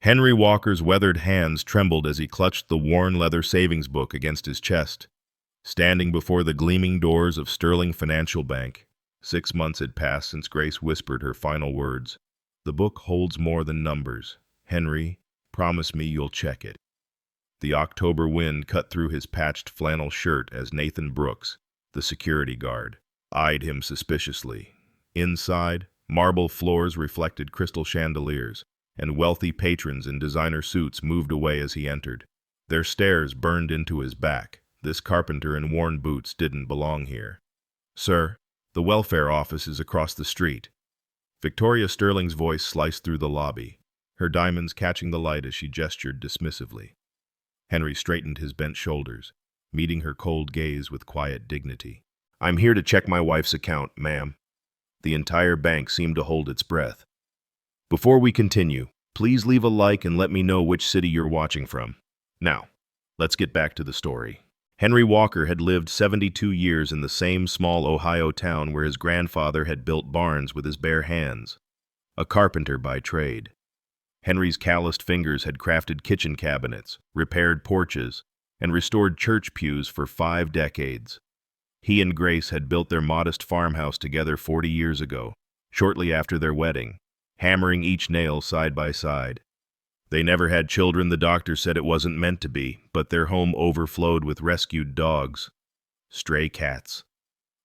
Henry Walker's weathered hands trembled as he clutched the worn leather savings book against his chest. Standing before the gleaming doors of Sterling Financial Bank, 6 months had passed since Grace whispered her final words. "The book holds more than numbers. Henry, promise me you'll check it." The October wind cut through his patched flannel shirt as Nathan Brooks, the security guard, eyed him suspiciously. Inside, marble floors reflected crystal chandeliers, and wealthy patrons in designer suits moved away as he entered. Their stares burned into his back. This carpenter in worn boots didn't belong here. "Sir, the welfare office is across the street." Victoria Sterling's voice sliced through the lobby, her diamonds catching the light as she gestured dismissively. Henry straightened his bent shoulders, meeting her cold gaze with quiet dignity. "I'm here to check my wife's account, ma'am." The entire bank seemed to hold its breath. "Before we continue, please leave a like and let me know which city you're watching from. Now, let's get back to the story." Henry Walker had lived 72 years in the same small Ohio town where his grandfather had built barns with his bare hands. A carpenter by trade. Henry's calloused fingers had crafted kitchen cabinets, repaired porches, and restored church pews for 5 decades. He and Grace had built their modest farmhouse together 40 years ago, shortly after their wedding, hammering each nail side by side. They never had children. The doctor said it wasn't meant to be, but their home overflowed with rescued dogs, stray cats,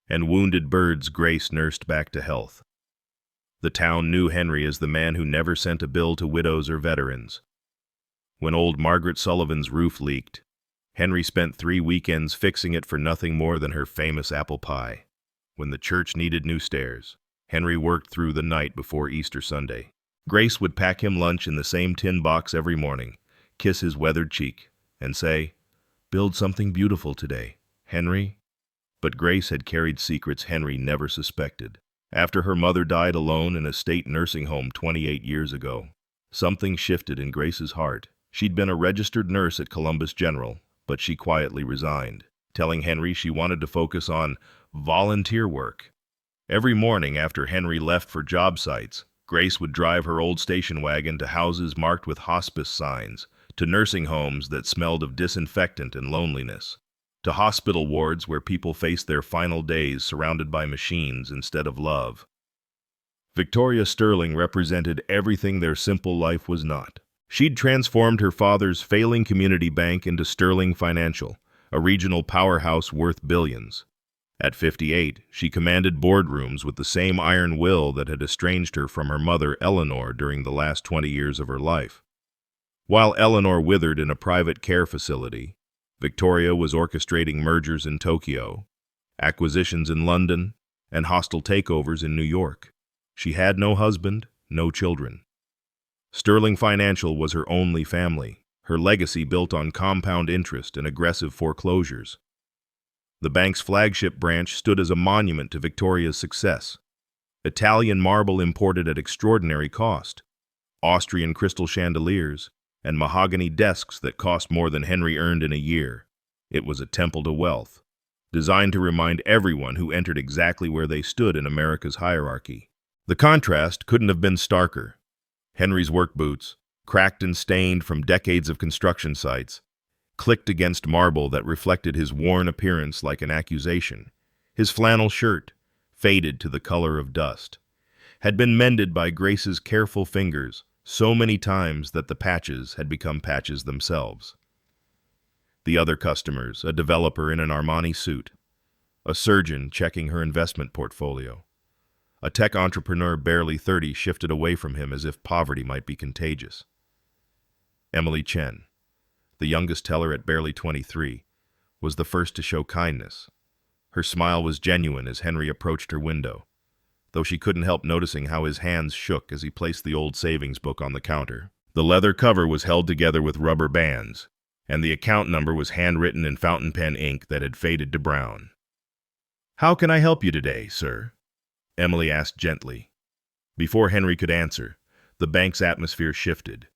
and wounded birds Grace nursed back to health. The town knew Henry as the man who never sent a bill to widows or veterans. When old Margaret Sullivan's roof leaked, Henry spent 3 weekends fixing it for nothing more than her famous apple pie. When the church needed new stairs, Henry worked through the night before Easter Sunday. Grace would pack him lunch in the same tin box every morning, kiss his weathered cheek, and say, "Build something beautiful today, Henry." But Grace had carried secrets Henry never suspected. After her mother died alone in a state nursing home 28 years ago, something shifted in Grace's heart. She'd been a registered nurse at Columbus General, but she quietly resigned, telling Henry she wanted to focus on volunteer work. Every morning after Henry left for job sites, Grace would drive her old station wagon to houses marked with hospice signs, to nursing homes that smelled of disinfectant and loneliness, to hospital wards where people faced their final days surrounded by machines instead of love. Victoria Sterling represented everything their simple life was not. She'd transformed her father's failing community bank into Sterling Financial, a regional powerhouse worth billions. At 58, she commanded boardrooms with the same iron will that had estranged her from her mother, Eleanor, during the last 20 years of her life. While Eleanor withered in a private care facility, Victoria was orchestrating mergers in Tokyo, acquisitions in London, and hostile takeovers in New York. She had no husband, no children. Sterling Financial was her only family, her legacy built on compound interest and aggressive foreclosures. The bank's flagship branch stood as a monument to Victoria's success. Italian marble imported at extraordinary cost, Austrian crystal chandeliers, and mahogany desks that cost more than Henry earned in a year. It was a temple to wealth, designed to remind everyone who entered exactly where they stood in America's hierarchy. The contrast couldn't have been starker. Henry's work boots, cracked and stained from decades of construction sites, clicked against marble that reflected his worn appearance like an accusation. His flannel shirt, faded to the color of dust, had been mended by Grace's careful fingers so many times that the patches had become patches themselves. The other customers, a developer in an Armani suit, a surgeon checking her investment portfolio, a tech entrepreneur barely 30 shifted away from him as if poverty might be contagious. Emily Chen, the youngest teller at barely 23, was the first to show kindness. Her smile was genuine as Henry approached her window, though she couldn't help noticing how his hands shook as he placed the old savings book on the counter. The leather cover was held together with rubber bands, and the account number was handwritten in fountain pen ink that had faded to brown. "How can I help you today, sir?" Emily asked gently. Before Henry could answer, the bank's atmosphere shifted.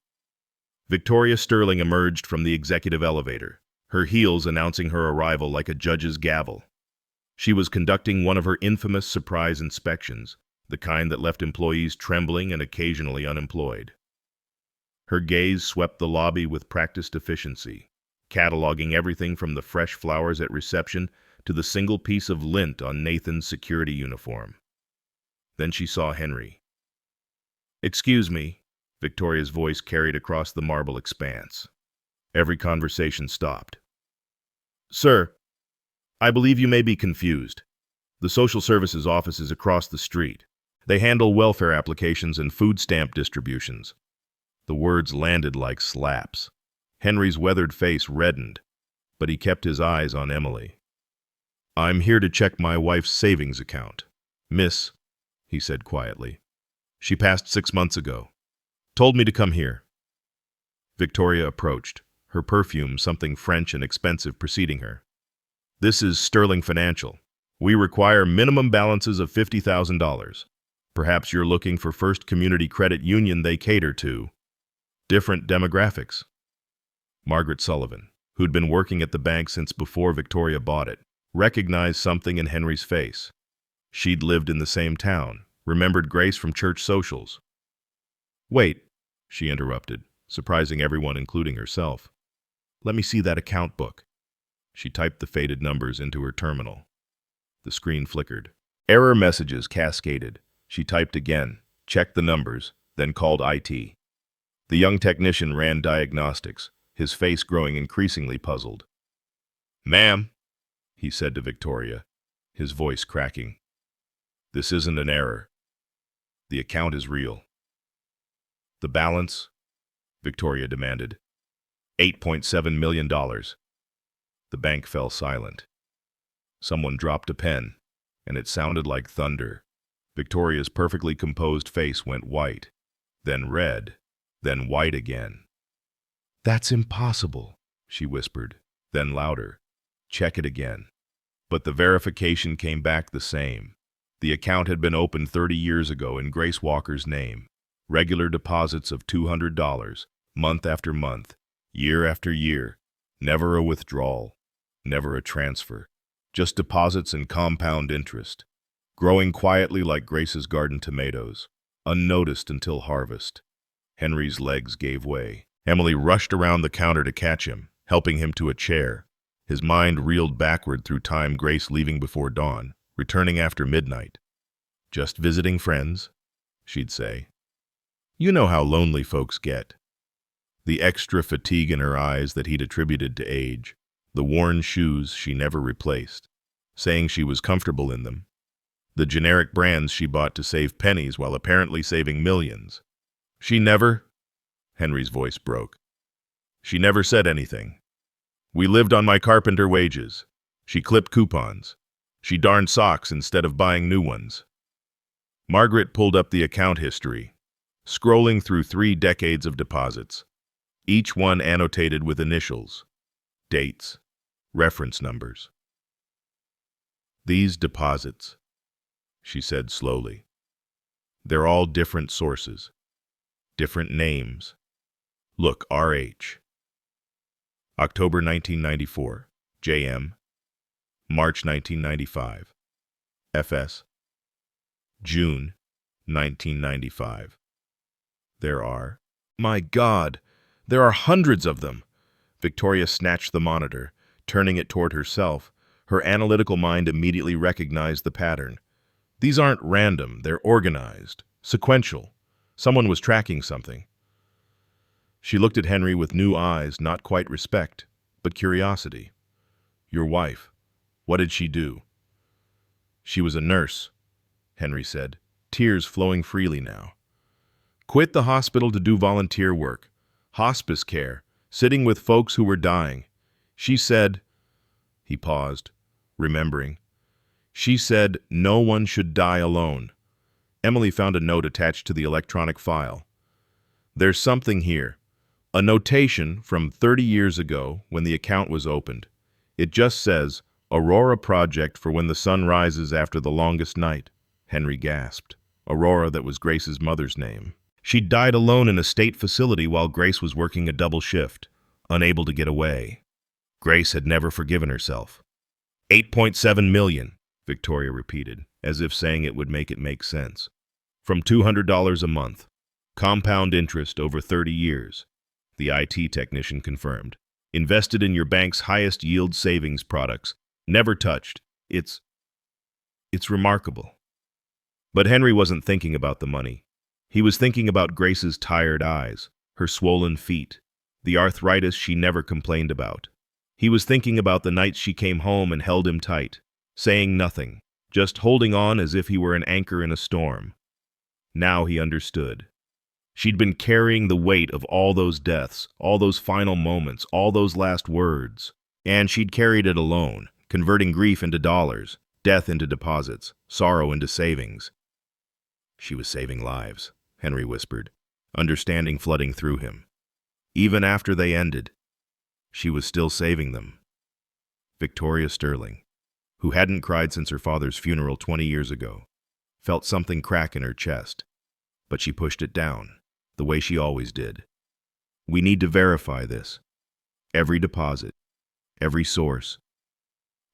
Victoria Sterling emerged from the executive elevator, her heels announcing her arrival like a judge's gavel. She was conducting one of her infamous surprise inspections, the kind that left employees trembling and occasionally unemployed. Her gaze swept the lobby with practiced efficiency, cataloging everything from the fresh flowers at reception to the single piece of lint on Nathan's security uniform. Then she saw Henry. "Excuse me," Victoria's voice carried across the marble expanse. Every conversation stopped. "Sir, I believe you may be confused. The social services office is across the street. They handle welfare applications and food stamp distributions." The words landed like slaps. Henry's weathered face reddened, but he kept his eyes on Emily. "I'm here to check my wife's savings account, Miss," he said quietly. "She passed 6 months ago. Told me to come here." Victoria approached, her perfume something French and expensive preceding her. "This is Sterling Financial. We require minimum balances of $50,000. Perhaps you're looking for First Community Credit Union. They cater to different demographics." Margaret Sullivan, who'd been working at the bank since before Victoria bought it, recognized something in Henry's face. She'd lived in the same town, remembered Grace from church socials. "Wait," she interrupted, surprising everyone, including herself. "Let me see that account book." She typed the faded numbers into her terminal. The screen flickered. Error messages cascaded. She typed again, checked the numbers, then called IT. The young technician ran diagnostics, his face growing increasingly puzzled. "Ma'am," he said to Victoria, his voice cracking, "this isn't an error. The account is real." "The balance?" Victoria demanded. $8.7 million. The bank fell silent. Someone dropped a pen, and it sounded like thunder. Victoria's perfectly composed face went white, then red, then white again. "That's impossible," she whispered, then louder. "Check it again." But the verification came back the same. The account had been opened 30 years ago in Grace Walker's name. Regular deposits of $200, month after month, year after year. Never a withdrawal, never a transfer. Just deposits and compound interest. Growing quietly like Grace's garden tomatoes, unnoticed until harvest. Henry's legs gave way. Emily rushed around the counter to catch him, helping him to a chair. His mind reeled backward through time, Grace leaving before dawn, returning after midnight. "Just visiting friends," she'd say. "You know how lonely folks get." The extra fatigue in her eyes that he'd attributed to age, the worn shoes she never replaced, saying she was comfortable in them, the generic brands she bought to save pennies while apparently saving millions. She never, Henry's voice broke. She never said anything. We lived on my carpenter wages. She clipped coupons. She darned socks instead of buying new ones. Margaret pulled up the account history, scrolling through 3 decades of deposits, each one annotated with initials, dates, reference numbers. "These deposits," she said slowly, "they're all different sources, different names. Look, RH. October 1994, JM. March 1995, FS. June 1995. There are... My God, there are hundreds of them!" Victoria snatched the monitor, turning it toward herself. Her analytical mind immediately recognized the pattern. These aren't random, they're organized, sequential. Someone was tracking something. She looked at Henry with new eyes, not quite respect, but curiosity. "Your wife, what did she do?" "She was a nurse," Henry said, tears flowing freely now. "Quit the hospital to do volunteer work, hospice care, sitting with folks who were dying. She said..." He paused, remembering. "She said no one should die alone." Emily found a note attached to the electronic file. "There's something here. A notation from 30 years ago when the account was opened. It just says, Aurora Project for when the sun rises after the longest night." Henry gasped. Aurora, that was Grace's mother's name. She'd died alone in a state facility while Grace was working a double shift, unable to get away. Grace had never forgiven herself. $8.7 million, Victoria repeated, as if saying it would make sense. From $200 a month. Compound interest over 30 years, the IT technician confirmed. Invested in your bank's highest yield savings products. Never touched. It's remarkable. But Henry wasn't thinking about the money. He was thinking about Grace's tired eyes, her swollen feet, the arthritis she never complained about. He was thinking about the nights she came home and held him tight, saying nothing, just holding on as if he were an anchor in a storm. Now he understood. She'd been carrying the weight of all those deaths, all those final moments, all those last words. And she'd carried it alone, converting grief into dollars, death into deposits, sorrow into savings. She was saving lives, Henry whispered, understanding flooding through him. Even after they ended, she was still saving them. Victoria Sterling, who hadn't cried since her father's funeral 20 years ago, felt something crack in her chest, but she pushed it down, the way she always did. We need to verify this. Every deposit, every source.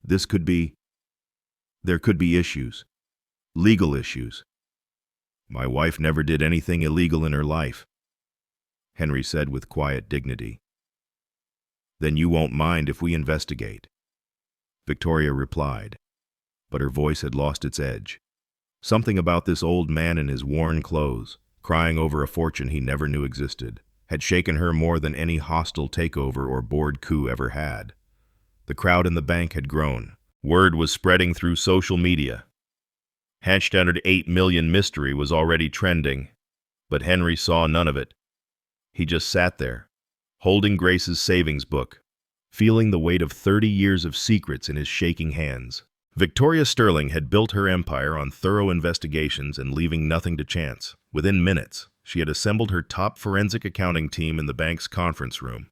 There could be issues, legal issues. My wife never did anything illegal in her life, Henry said with quiet dignity. Then you won't mind if we investigate, Victoria replied, but her voice had lost its edge. Something about this old man in his worn clothes, crying over a fortune he never knew existed, had shaken her more than any hostile takeover or board coup ever had. The crowd in the bank had grown. Word was spreading through social media. #8 million mystery was already trending, but Henry saw none of it. He just sat there, holding Grace's savings book, feeling the weight of 30 years of secrets in his shaking hands. Victoria Sterling had built her empire on thorough investigations and leaving nothing to chance. Within minutes, she had assembled her top forensic accounting team in the bank's conference room.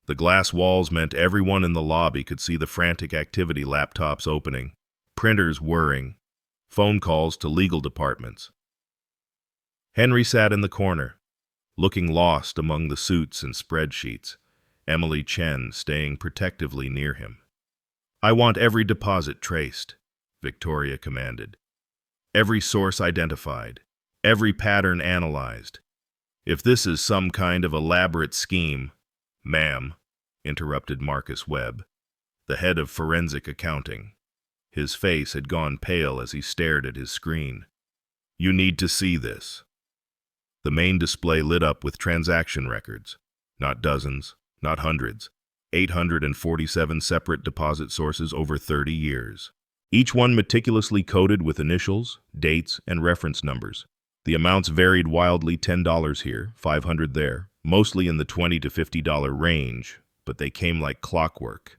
The glass walls meant everyone in the lobby could see the frantic activity, laptops opening, printers whirring, phone calls to legal departments. Henry sat in the corner, looking lost among the suits and spreadsheets, Emily Chen staying protectively near him. I want every deposit traced, Victoria commanded. Every source identified, every pattern analyzed. If this is some kind of elaborate scheme, ma'am, interrupted Marcus Webb, the head of forensic accounting. His face had gone pale as he stared at his screen. You need to see this. The main display lit up with transaction records, not dozens, not hundreds, 847 separate deposit sources over 30 years. Each one meticulously coded with initials, dates, and reference numbers. The amounts varied wildly, $10 here, $500 there, mostly in the $20 to $50 range, but they came like clockwork.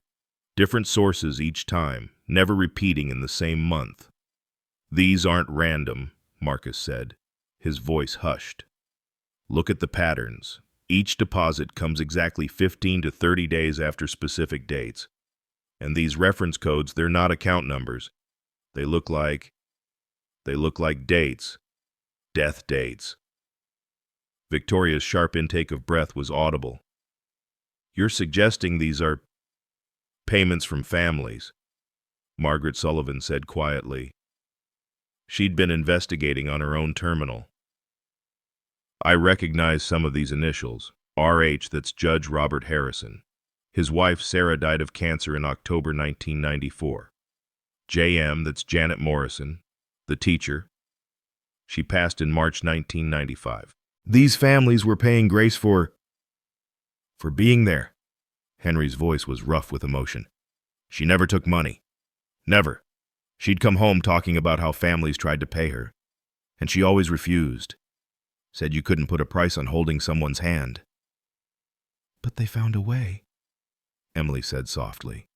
Different sources each time, never repeating in the same month. These aren't random, Marcus said, his voice hushed. Look at the patterns. Each deposit comes exactly 15 to 30 days after specific dates. And these reference codes, they're not account numbers. They look like dates. Death dates. Victoria's sharp intake of breath was audible. You're suggesting these are payments from families, Margaret Sullivan said quietly. She'd been investigating on her own terminal. I recognize some of these initials. RH, that's Judge Robert Harrison. His wife Sarah died of cancer in October 1994. JM, that's Janet Morrison, the teacher. She passed in March 1995. These families were paying Grace for being there. Henry's voice was rough with emotion. She never took money. Never. She'd come home talking about how families tried to pay her, and she always refused. Said you couldn't put a price on holding someone's hand. But they found a way, Emily said softly,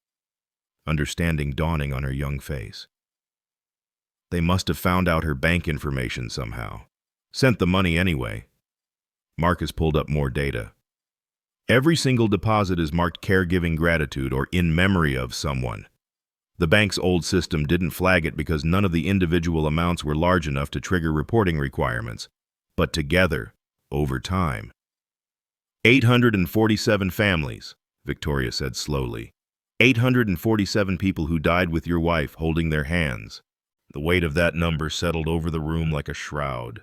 understanding dawning on her young face. They must have found out her bank information somehow. Sent the money anyway. Marcus pulled up more data. Every single deposit is marked caregiving gratitude or in memory of someone. The bank's old system didn't flag it because none of the individual amounts were large enough to trigger reporting requirements. But together, over time. 847 families, Victoria said slowly. 847 people who died with your wife holding their hands. The weight of that number settled over the room like a shroud.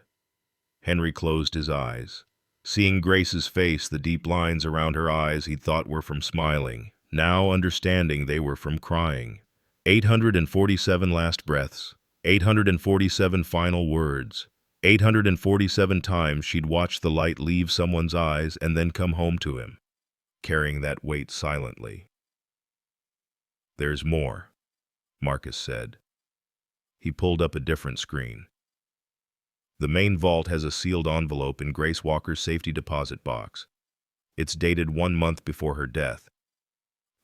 Henry closed his eyes. Seeing Grace's face, the deep lines around her eyes he'd thought were from smiling, now understanding they were from crying. 847 last breaths, 847 final words, 847 times she'd watched the light leave someone's eyes and then come home to him, carrying that weight silently. "There's more," Marcus said. He pulled up a different screen. "The main vault has a sealed envelope in Grace Walker's safety deposit box. It's dated 1 month before her death.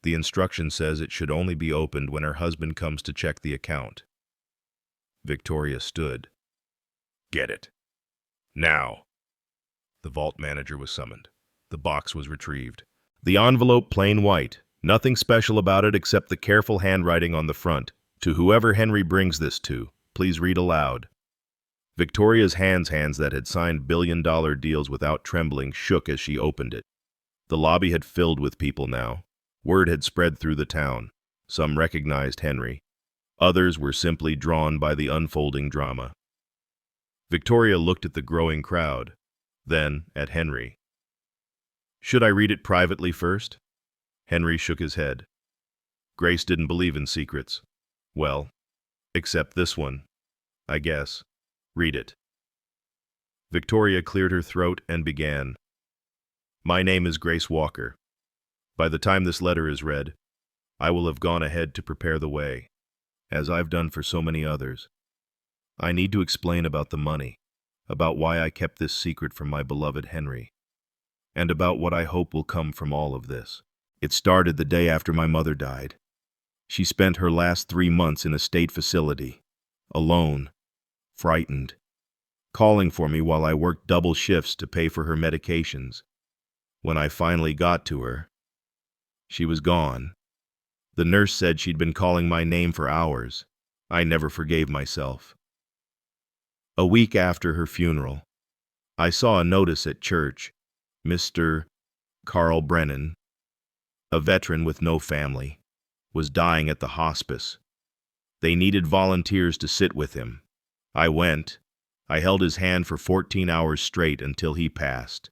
The instruction says it should only be opened when her husband comes to check the account." Victoria stood. "Get it. Now." The vault manager was summoned. The box was retrieved. The envelope plain white, nothing special about it except the careful handwriting on the front. "To whoever Henry brings this to, please read aloud." Victoria's hands that had signed billion-dollar deals without trembling shook as she opened it. The lobby had filled with people now. Word had spread through the town. Some recognized Henry. Others were simply drawn by the unfolding drama. Victoria looked at the growing crowd, then at Henry. "Should I read it privately first?" Henry shook his head. Grace didn't believe in secrets. "Well, except this one, I guess. Read it." Victoria cleared her throat and began. "My name is Grace Walker. By the time this letter is read, I will have gone ahead to prepare the way, as I've done for so many others. I need to explain about the money, about why I kept this secret from my beloved Henry, and about what I hope will come from all of this. It started the day after my mother died. She spent her last 3 months in a state facility, alone, frightened, calling for me while I worked double shifts to pay for her medications. When I finally got to her, she was gone. The nurse said she'd been calling my name for hours. I never forgave myself. A week after her funeral, I saw a notice at church. Mr. Carl Brennan, a veteran with no family, was dying at the hospice. They needed volunteers to sit with him. I went. I held his hand for 14 hours straight until he passed.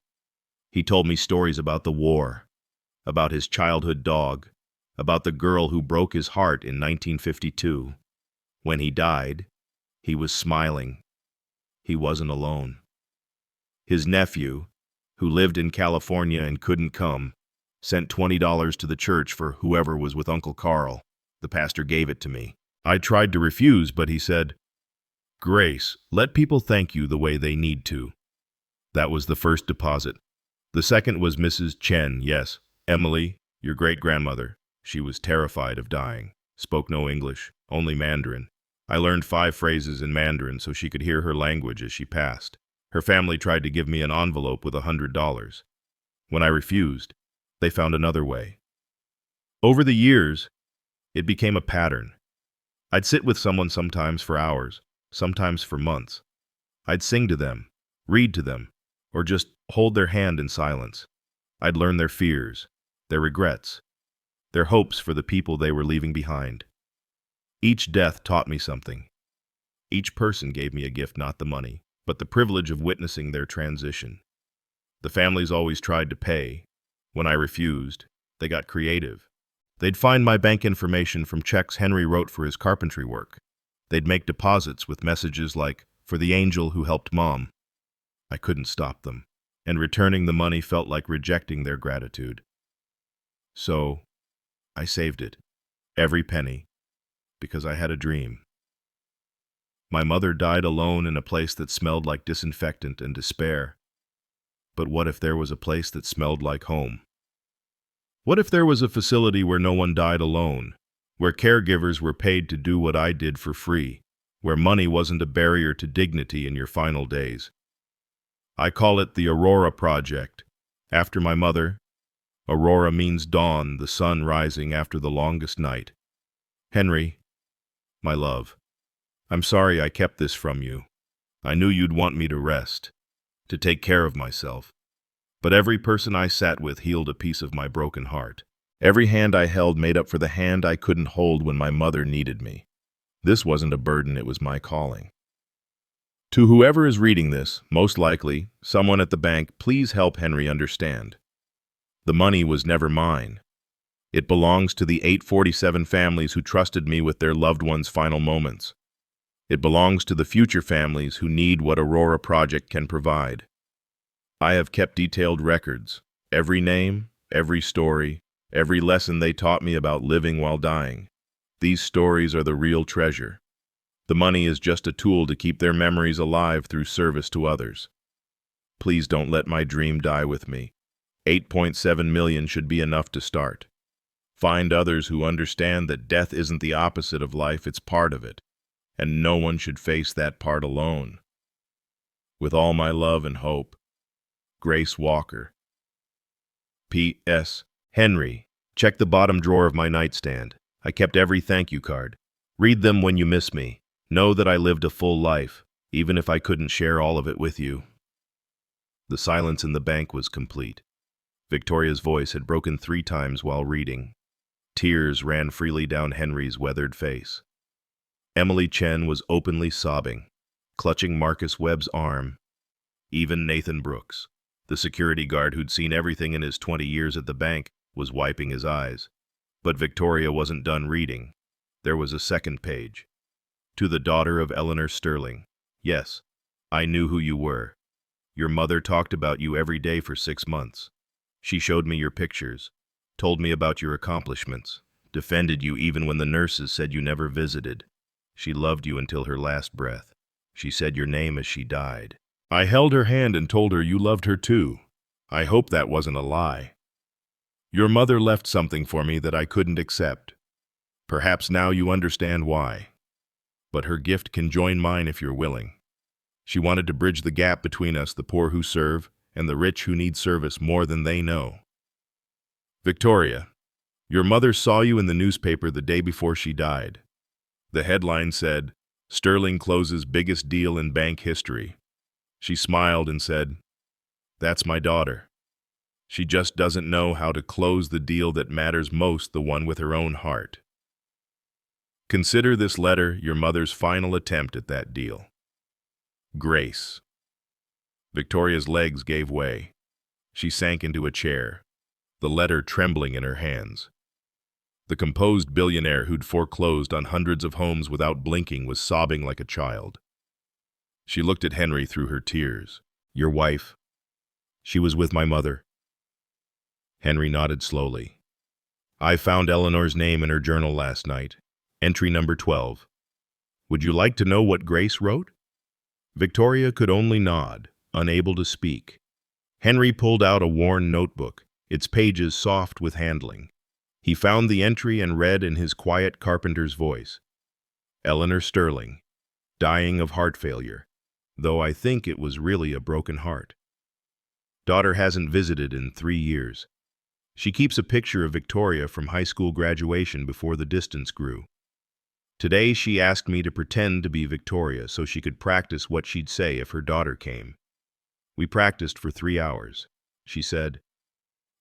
He told me stories about the war, about his childhood dog, about the girl who broke his heart in 1952. When he died, he was smiling. He wasn't alone. His nephew, who lived in California and couldn't come, sent $20 to the church for whoever was with Uncle Carl. The pastor gave it to me. I tried to refuse, but he said, "Grace, let people thank you the way they need to." That was the first deposit. The second was Mrs. Chen, yes, Emily, your great-grandmother. She was terrified of dying, spoke no English, only Mandarin. I learned 5 phrases in Mandarin so she could hear her language as she passed. Her family tried to give me an envelope with $100. When I refused, they found another way. Over the years, it became a pattern. I'd sit with someone sometimes for hours, sometimes for months. I'd sing to them, read to them, or just hold their hand in silence. I'd learn their fears, their regrets, their hopes for the people they were leaving behind. Each death taught me something. Each person gave me a gift, not the money, but the privilege of witnessing their transition. The families always tried to pay. When I refused, they got creative. They'd find my bank information from checks Henry wrote for his carpentry work. They'd make deposits with messages like, "For the angel who helped Mom." I couldn't stop them, and returning the money felt like rejecting their gratitude. So, I saved it, every penny, because I had a dream. My mother died alone in a place that smelled like disinfectant and despair. But what if there was a place that smelled like home? What if there was a facility where no one died alone, where caregivers were paid to do what I did for free, where money wasn't a barrier to dignity in your final days? I call it the Aurora Project. After my mother, Aurora means dawn, the sun rising after the longest night. Henry, my love, I'm sorry I kept this from you. I knew you'd want me to rest, to take care of myself. But every person I sat with healed a piece of my broken heart. Every hand I held made up for the hand I couldn't hold when my mother needed me. This wasn't a burden, it was my calling. To whoever is reading this, most likely, someone at the bank, please help Henry understand. The money was never mine. It belongs to the 847 families who trusted me with their loved ones' final moments. It belongs to the future families who need what Aurora Project can provide. I have kept detailed records, every name, every story, every lesson they taught me about living while dying. These stories are the real treasure. The money is just a tool to keep their memories alive through service to others. Please don't let my dream die with me. 8.7 million should be enough to start. Find others who understand that death isn't the opposite of life, it's part of it, and no one should face that part alone. With all my love and hope, Grace Walker. P.S. Henry, check the bottom drawer of my nightstand. I kept every thank you card. Read them when you miss me. Know that I lived a full life, even if I couldn't share all of it with you. The silence in the bank was complete. Victoria's voice had broken 3 times while reading. Tears ran freely down Henry's weathered face. Emily Chen was openly sobbing, clutching Marcus Webb's arm. Even Nathan Brooks, the security guard who'd seen everything in his 20 years at the bank, was wiping his eyes. But Victoria wasn't done reading. There was a second page. To the daughter of Eleanor Sterling. Yes, I knew who you were. Your mother talked about you every day for 6 months. She showed me your pictures, told me about your accomplishments, defended you even when the nurses said you never visited. She loved you until her last breath. She said your name as she died. I held her hand and told her you loved her too. I hope that wasn't a lie. Your mother left something for me that I couldn't accept. Perhaps now you understand why. But her gift can join mine if you're willing. She wanted to bridge the gap between us, the poor who serve, and the rich who need service more than they know. Victoria, your mother saw you in the newspaper the day before she died. The headline said, "Sterling closes biggest deal in bank history." She smiled and said, "That's my daughter. She just doesn't know how to close the deal that matters most, the one with her own heart." Consider this letter your mother's final attempt at that deal. Grace. Victoria's legs gave way. She sank into a chair, the letter trembling in her hands. The composed billionaire who'd foreclosed on hundreds of homes without blinking was sobbing like a child. She looked at Henry through her tears. Your wife? She was with my mother. Henry nodded slowly. I found Eleanor's name in her journal last night. Entry number 12. Would you like to know what Grace wrote? Victoria could only nod, unable to speak. Henry pulled out a worn notebook, its pages soft with handling. He found the entry and read in his quiet carpenter's voice. Eleanor Sterling, dying of heart failure, though I think it was really a broken heart. Daughter hasn't visited in 3 years. She keeps a picture of Victoria from high school graduation before the distance grew. Today she asked me to pretend to be Victoria so she could practice what she'd say if her daughter came. We practiced for 3 hours. She said,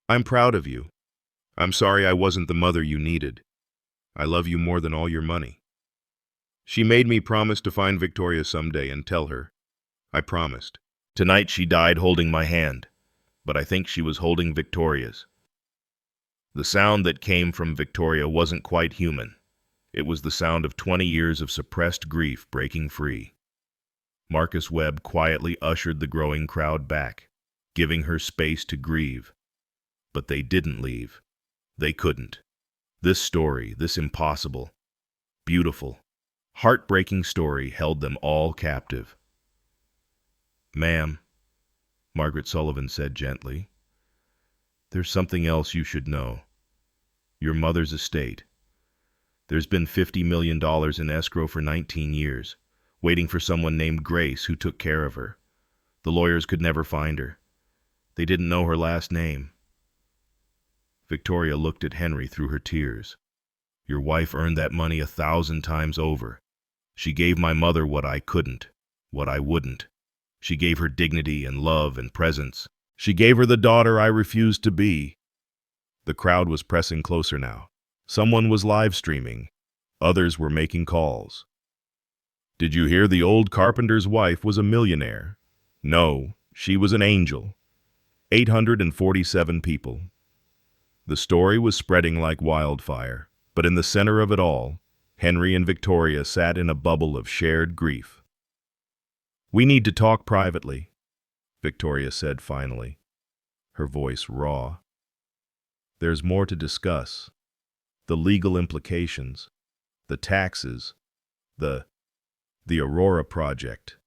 I'm proud of you. I'm sorry I wasn't the mother you needed. I love you more than all your money. She made me promise to find Victoria someday and tell her. I promised. Tonight she died holding my hand, but I think she was holding Victoria's. The sound that came from Victoria wasn't quite human. It was the sound of 20 years of suppressed grief breaking free. Marcus Webb quietly ushered the growing crowd back, giving her space to grieve. But they didn't leave. They couldn't. This story, this impossible, beautiful, heartbreaking story held them all captive. Ma'am, Margaret Sullivan said gently, there's something else you should know. Your mother's estate. There's been $50 million in escrow for 19 years, waiting for someone named Grace who took care of her. The lawyers could never find her. They didn't know her last name. Victoria looked at Henry through her tears. Your wife earned that money 1,000 times over. She gave my mother what I couldn't, what I wouldn't. She gave her dignity and love and presence. She gave her the daughter I refused to be. The crowd was pressing closer now. Someone was live streaming. Others were making calls. Did you hear the old carpenter's wife was a millionaire? No, she was an angel. 847 people. The story was spreading like wildfire, but in the center of it all, Henry and Victoria sat in a bubble of shared grief. "We need to talk privately," Victoria said finally, her voice raw. "There's more to discuss. The legal implications, the taxes, the Aurora project."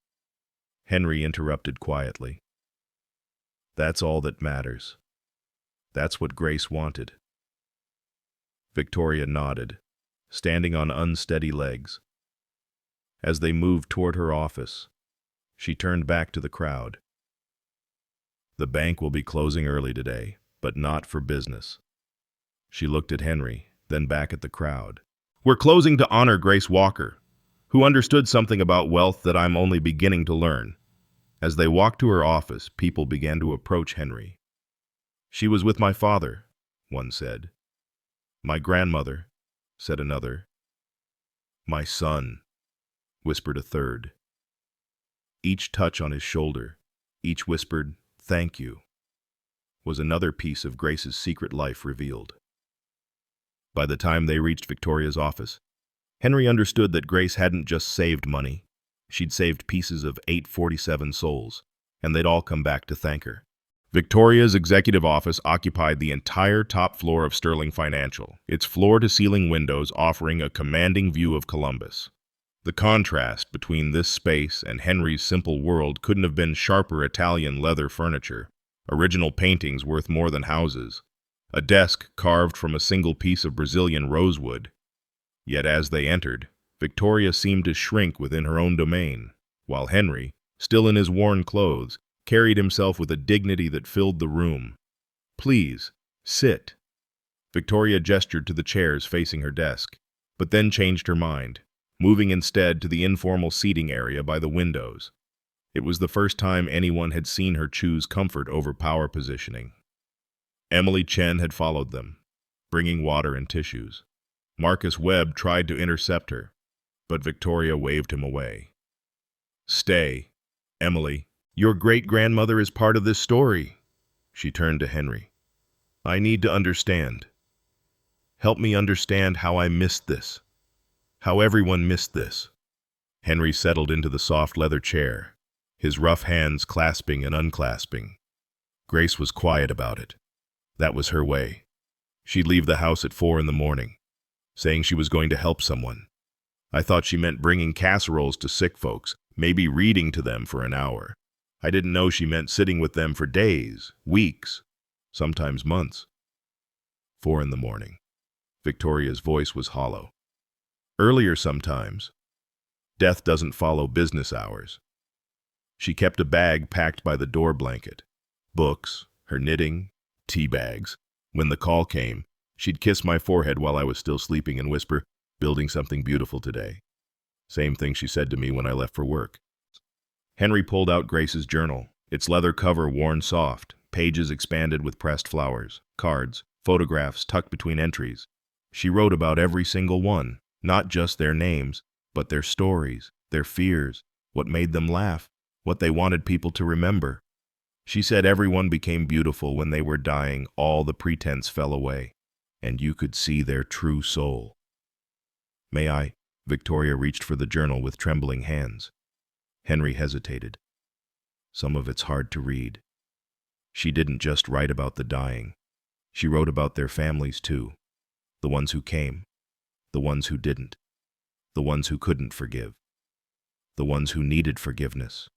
Henry interrupted quietly. "That's all that matters. That's what Grace wanted." Victoria nodded, standing on unsteady legs. As they moved toward her office, she turned back to the crowd. "The bank will be closing early today, but not for business." She looked at Henry, then back at the crowd. "We're closing to honor Grace Walker, who understood something about wealth that I'm only beginning to learn." As they walked to her office, people began to approach Henry. "She was with my father," one said. "My grandmother," said another. "My son," whispered a third. Each touch on his shoulder, each whispered, "Thank you," was another piece of Grace's secret life revealed. By the time they reached Victoria's office, Henry understood that Grace hadn't just saved money. She'd saved pieces of 847 souls, and they'd all come back to thank her. Victoria's executive office occupied the entire top floor of Sterling Financial, its floor-to-ceiling windows offering a commanding view of Columbus. The contrast between this space and Henry's simple world couldn't have been sharper. Italian leather furniture, original paintings worth more than houses, a desk carved from a single piece of Brazilian rosewood. Yet as they entered, Victoria seemed to shrink within her own domain, while Henry, still in his worn clothes, carried himself with a dignity that filled the room. "Please, sit." Victoria gestured to the chairs facing her desk, but then changed her mind, moving instead to the informal seating area by the windows. It was the first time anyone had seen her choose comfort over power positioning. Emily Chen had followed them, bringing water and tissues. Marcus Webb tried to intercept her, but Victoria waved him away. "Stay, Emily. Your great-grandmother is part of this story." She turned to Henry. "I need to understand. Help me understand how I missed this. How everyone missed this." Henry settled into the soft leather chair, his rough hands clasping and unclasping. Grace was quiet about it. That was her way. She'd leave the house at 4 in the morning, saying she was going to help someone. I thought she meant bringing casseroles to sick folks, maybe reading to them for an hour. I didn't know she meant sitting with them for days, weeks, sometimes months. 4 in the morning. Victoria's voice was hollow. Earlier sometimes. Death doesn't follow business hours. She kept a bag packed by the door blanket. Books, her knitting, tea bags. When the call came, she'd kiss my forehead while I was still sleeping and whisper, "Building something beautiful today." Same thing she said to me when I left for work. Henry pulled out Grace's journal, its leather cover worn soft, pages expanded with pressed flowers, cards, photographs tucked between entries. She wrote about every single one, not just their names, but their stories, their fears, what made them laugh, what they wanted people to remember. She said everyone became beautiful when they were dying, all the pretense fell away, and you could see their true soul. "May I?" Victoria reached for the journal with trembling hands. Henry hesitated. "Some of it's hard to read." She didn't just write about the dying. She wrote about their families too. The ones who came, the ones who didn't, the ones who couldn't forgive, the ones who needed forgiveness.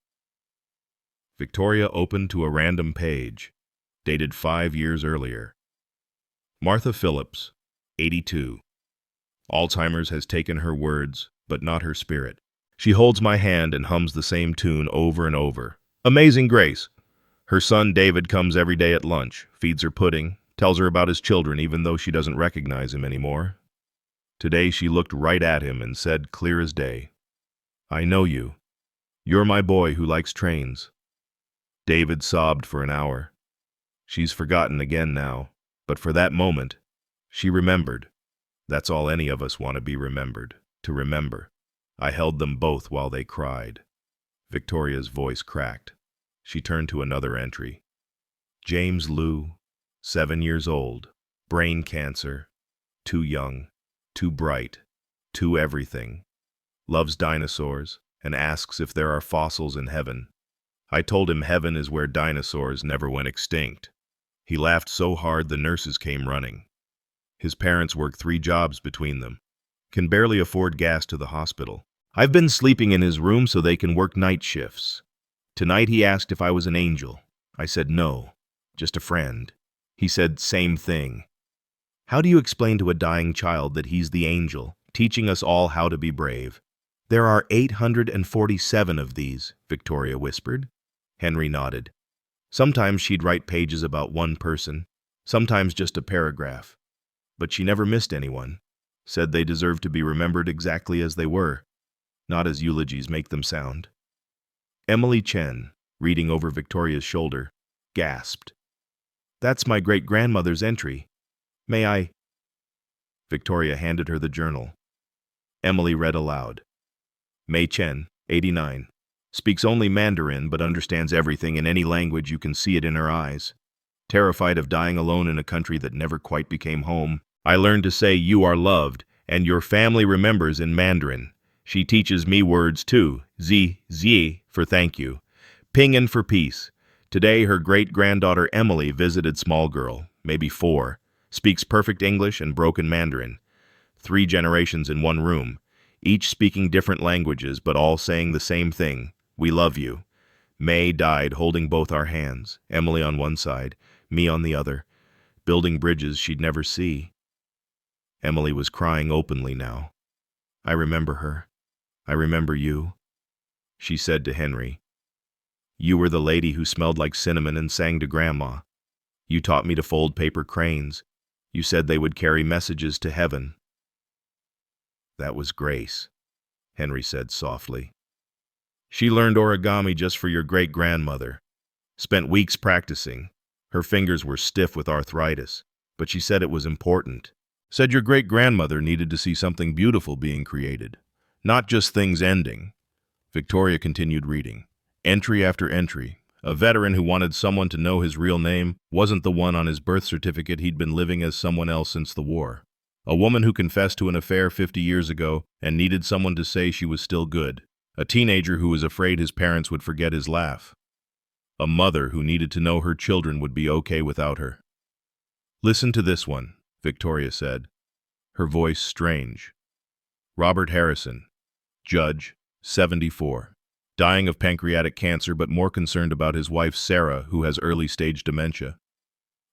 Victoria opened to a random page, dated 5 years earlier. Martha Phillips, 82. Alzheimer's has taken her words, but not her spirit. She holds my hand and hums the same tune over and over. Amazing Grace. Her son David comes every day at lunch, feeds her pudding, tells her about his children even though she doesn't recognize him anymore. Today she looked right at him and said clear as day, "I know you. You're my boy who likes trains." David sobbed for an hour. She's forgotten again now, but for that moment, she remembered. That's all any of us want to be remembered, to remember. I held them both while they cried. Victoria's voice cracked. She turned to another entry. James Liu, 7 years old, brain cancer, too young, too bright, too everything, loves dinosaurs, and asks if there are fossils in heaven. I told him heaven is where dinosaurs never went extinct. He laughed so hard the nurses came running. His parents work 3 jobs between them. Can barely afford gas to the hospital. I've been sleeping in his room so they can work night shifts. Tonight he asked if I was an angel. I said no, just a friend. He said same thing. How do you explain to a dying child that he's the angel, teaching us all how to be brave? There are 847 of these, Victoria whispered. Henry nodded. Sometimes she'd write pages about one person, sometimes just a paragraph. But she never missed anyone, said they deserved to be remembered exactly as they were, not as eulogies make them sound. Emily Chen, reading over Victoria's shoulder, gasped. That's my great-grandmother's entry. May I? Victoria handed her the journal. Emily read aloud. Mei Chen, 89. Speaks only Mandarin but understands everything in any language you can see it in her eyes. Terrified of dying alone in a country that never quite became home, I learned to say you are loved and your family remembers in Mandarin. She teaches me words too. Zi for thank you. Pinyin for peace. Today her great-granddaughter Emily visited small girl, maybe 4, speaks perfect English and broken Mandarin. 3 generations in one room, each speaking different languages but all saying the same thing. We love you. May died holding both our hands, Emily on one side, me on the other, building bridges she'd never see. Emily was crying openly now. I remember her. I remember you. She said to Henry, you were the lady who smelled like cinnamon and sang to Grandma. You taught me to fold paper cranes. You said they would carry messages to heaven. That was Grace, Henry said softly. She learned origami just for your great-grandmother. Spent weeks practicing. Her fingers were stiff with arthritis, but she said it was important. Said your great-grandmother needed to see something beautiful being created, not just things ending. Victoria continued reading. Entry after entry. A veteran who wanted someone to know his real name wasn't the one on his birth certificate. He'd been living as someone else since the war. A woman who confessed to an affair 50 years ago and needed someone to say she was still good. A teenager who was afraid his parents would forget his laugh. A mother who needed to know her children would be okay without her. Listen to this one, Victoria said, her voice strange. Robert Harrison, judge, 74. Dying of pancreatic cancer but more concerned about his wife Sarah, who has early-stage dementia.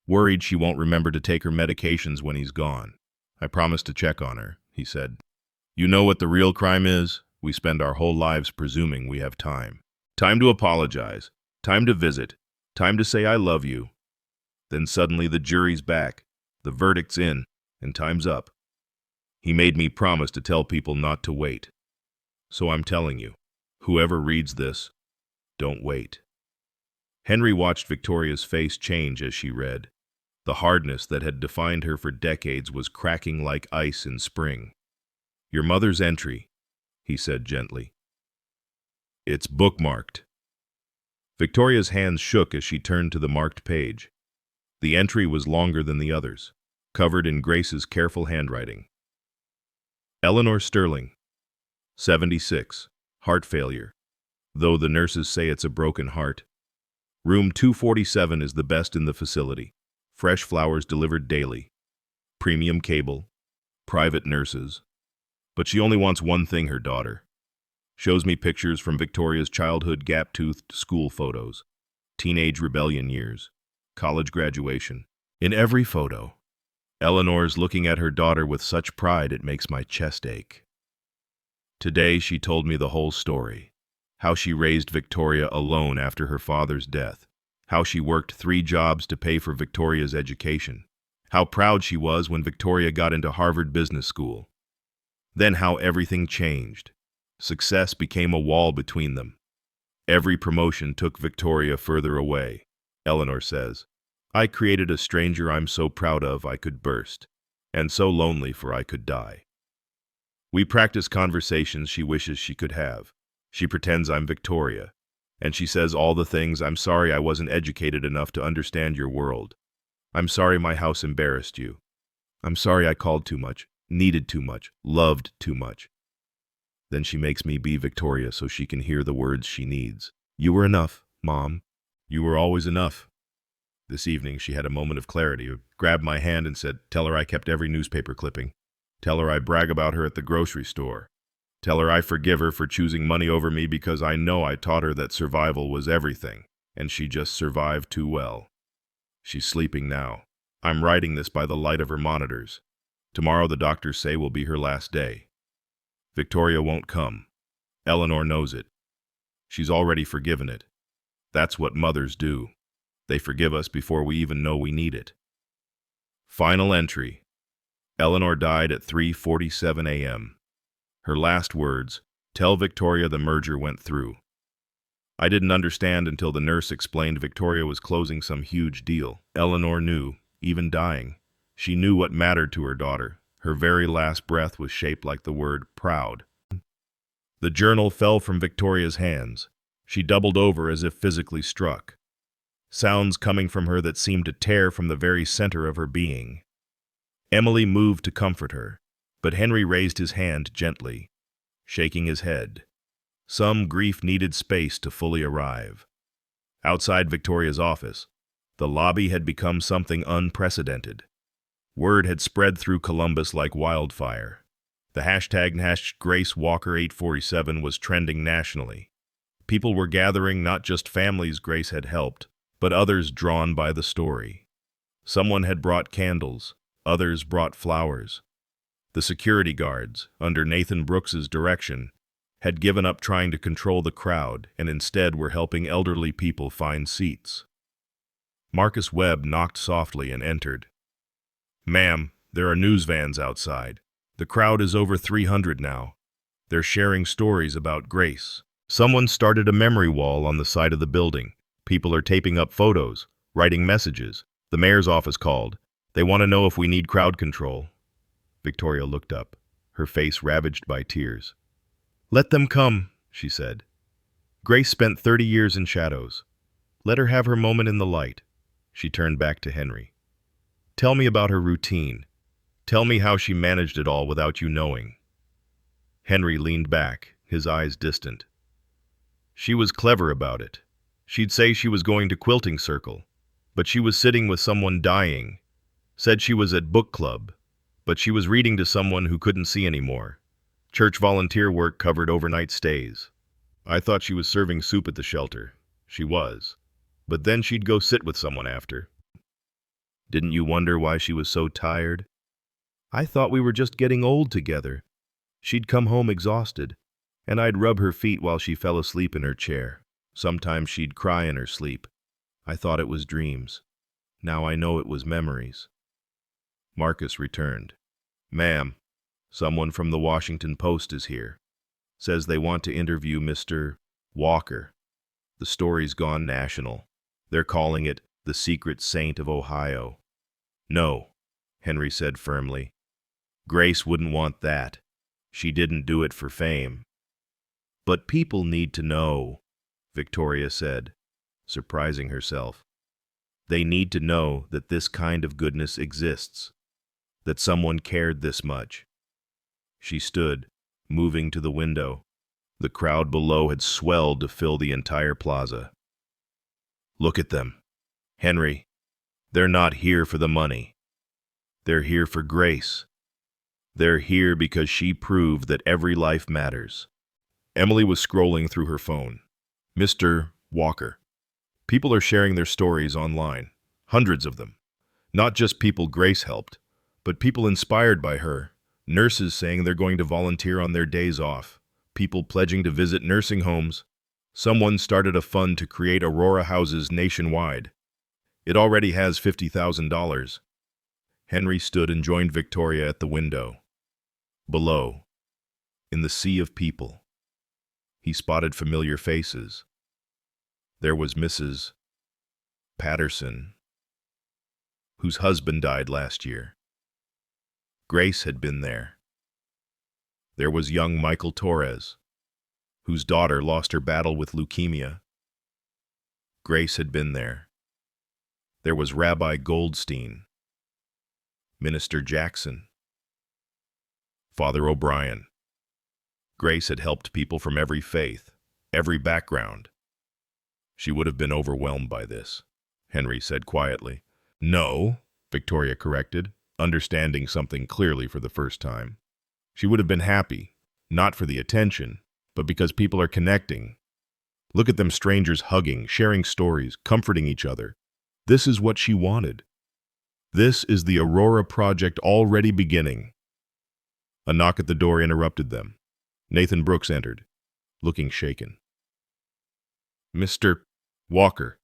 Worried she won't remember to take her medications when he's gone. I promised to check on her, he said. You know what the real crime is? We spend our whole lives presuming we have time. Time to apologize. Time to visit. Time to say I love you. Then suddenly the jury's back. The verdict's in, and time's up. He made me promise to tell people not to wait. So I'm telling you. Whoever reads this, don't wait. Henry watched Victoria's face change as she read. The hardness that had defined her for decades was cracking like ice in spring. Your mother's entry, he said gently. It's bookmarked. Victoria's hands shook as she turned to the marked page. The entry was longer than the others, covered in Grace's careful handwriting. Eleanor Sterling, 76. Heart failure, though the nurses say it's a broken heart. Room 247 is the best in the facility. Fresh flowers delivered daily. Premium cable. Private nurses. But she only wants one thing, her daughter. Shows me pictures from Victoria's childhood gap-toothed school photos. Teenage rebellion years. College graduation. In every photo, Eleanor's looking at her daughter with such pride it makes my chest ache. Today she told me the whole story, how she raised Victoria alone after her father's death, how she worked 3 jobs to pay for Victoria's education, how proud she was when Victoria got into Harvard Business School. Then how everything changed. Success became a wall between them. Every promotion took Victoria further away, Eleanor says. I created a stranger I'm so proud of I could burst, and so lonely for I could die. We practice conversations she wishes she could have. She pretends I'm Victoria, and she says all the things. I'm sorry I wasn't educated enough to understand your world. I'm sorry my house embarrassed you. I'm sorry I called too much, needed too much, loved too much. Then she makes me be Victoria so she can hear the words she needs. You were enough, Mom. You were always enough. This evening she had a moment of clarity, grabbed my hand and said, tell her I kept every newspaper clipping. Tell her I brag about her at the grocery store. Tell her I forgive her for choosing money over me because I know I taught her that survival was everything, and she just survived too well. She's sleeping now. I'm writing this by the light of her monitors. Tomorrow the doctors say will be her last day. Victoria won't come. Eleanor knows it. She's already forgiven it. That's what mothers do. They forgive us before we even know we need it. Final entry. Eleanor died at 3:47 a.m. Her last words, tell Victoria the merger went through. I didn't understand until the nurse explained Victoria was closing some huge deal. Eleanor knew, even dying. She knew what mattered to her daughter. Her very last breath was shaped like the word proud. The journal fell from Victoria's hands. She doubled over as if physically struck. Sounds coming from her that seemed to tear from the very center of her being. Emily moved to comfort her, but Henry raised his hand gently, shaking his head. Some grief needed space to fully arrive. Outside Victoria's office, the lobby had become something unprecedented. Word had spread through Columbus like wildfire. The hashtag #GraceWalker847 was trending nationally. People were gathering, not just families Grace had helped, but others drawn by the story. Someone had brought candles, others brought flowers. The security guards, under Nathan Brooks's direction, had given up trying to control the crowd and instead were helping elderly people find seats. Marcus Webb knocked softly and entered. Ma'am, there are news vans outside. The crowd is over 300 now. They're sharing stories about Grace. Someone started a memory wall on the side of the building. People are taping up photos, writing messages. The mayor's office called. They want to know if we need crowd control. Victoria looked up, her face ravaged by tears. Let them come, she said. Grace spent 30 years in shadows. Let her have her moment in the light. She turned back to Henry. Tell me about her routine. Tell me how she managed it all without you knowing. Henry leaned back, his eyes distant. She was clever about it. She'd say she was going to quilting circle, but she was sitting with someone dying. Said she was at book club, but she was reading to someone who couldn't see anymore. Church volunteer work covered overnight stays. I thought she was serving soup at the shelter. She was. But then she'd go sit with someone after. Didn't you wonder why she was so tired? I thought we were just getting old together. She'd come home exhausted, and I'd rub her feet while she fell asleep in her chair. Sometimes she'd cry in her sleep. I thought it was dreams. Now I know it was memories. Marcus returned. Ma'am, someone from the Washington Post is here. Says they want to interview Mr. Walker. The story's gone national. They're calling it The Secret Saint of Ohio. No, Henry said firmly. Grace wouldn't want that. She didn't do it for fame. But people need to know, Victoria said, surprising herself. They need to know that this kind of goodness exists, that someone cared this much. She stood, moving to the window. The crowd below had swelled to fill the entire plaza. Look at them. Henry, they're not here for the money. They're here for Grace. They're here because she proved that every life matters. Emily was scrolling through her phone. Mr. Walker. People are sharing their stories online. Hundreds of them. Not just people Grace helped, but people inspired by her. Nurses saying they're going to volunteer on their days off. People pledging to visit nursing homes. Someone started a fund to create Aurora houses nationwide. It already has $50,000. Henry stood and joined Victoria at the window. Below, in the sea of people, he spotted familiar faces. There was Mrs. Patterson, whose husband died last year. Grace had been there. There was young Michael Torres, whose daughter lost her battle with leukemia. Grace had been there. There was Rabbi Goldstein, Minister Jackson, Father O'Brien. Grace had helped people from every faith, every background. She would have been overwhelmed by this, Henry said quietly. No, Victoria corrected, understanding something clearly for the first time. She would have been happy, not for the attention, but because people are connecting. Look at them strangers hugging, sharing stories, comforting each other. This is what she wanted. This is the Aurora Project already beginning. A knock at the door interrupted them. Nathan Brooks entered, looking shaken. Mr. Walker,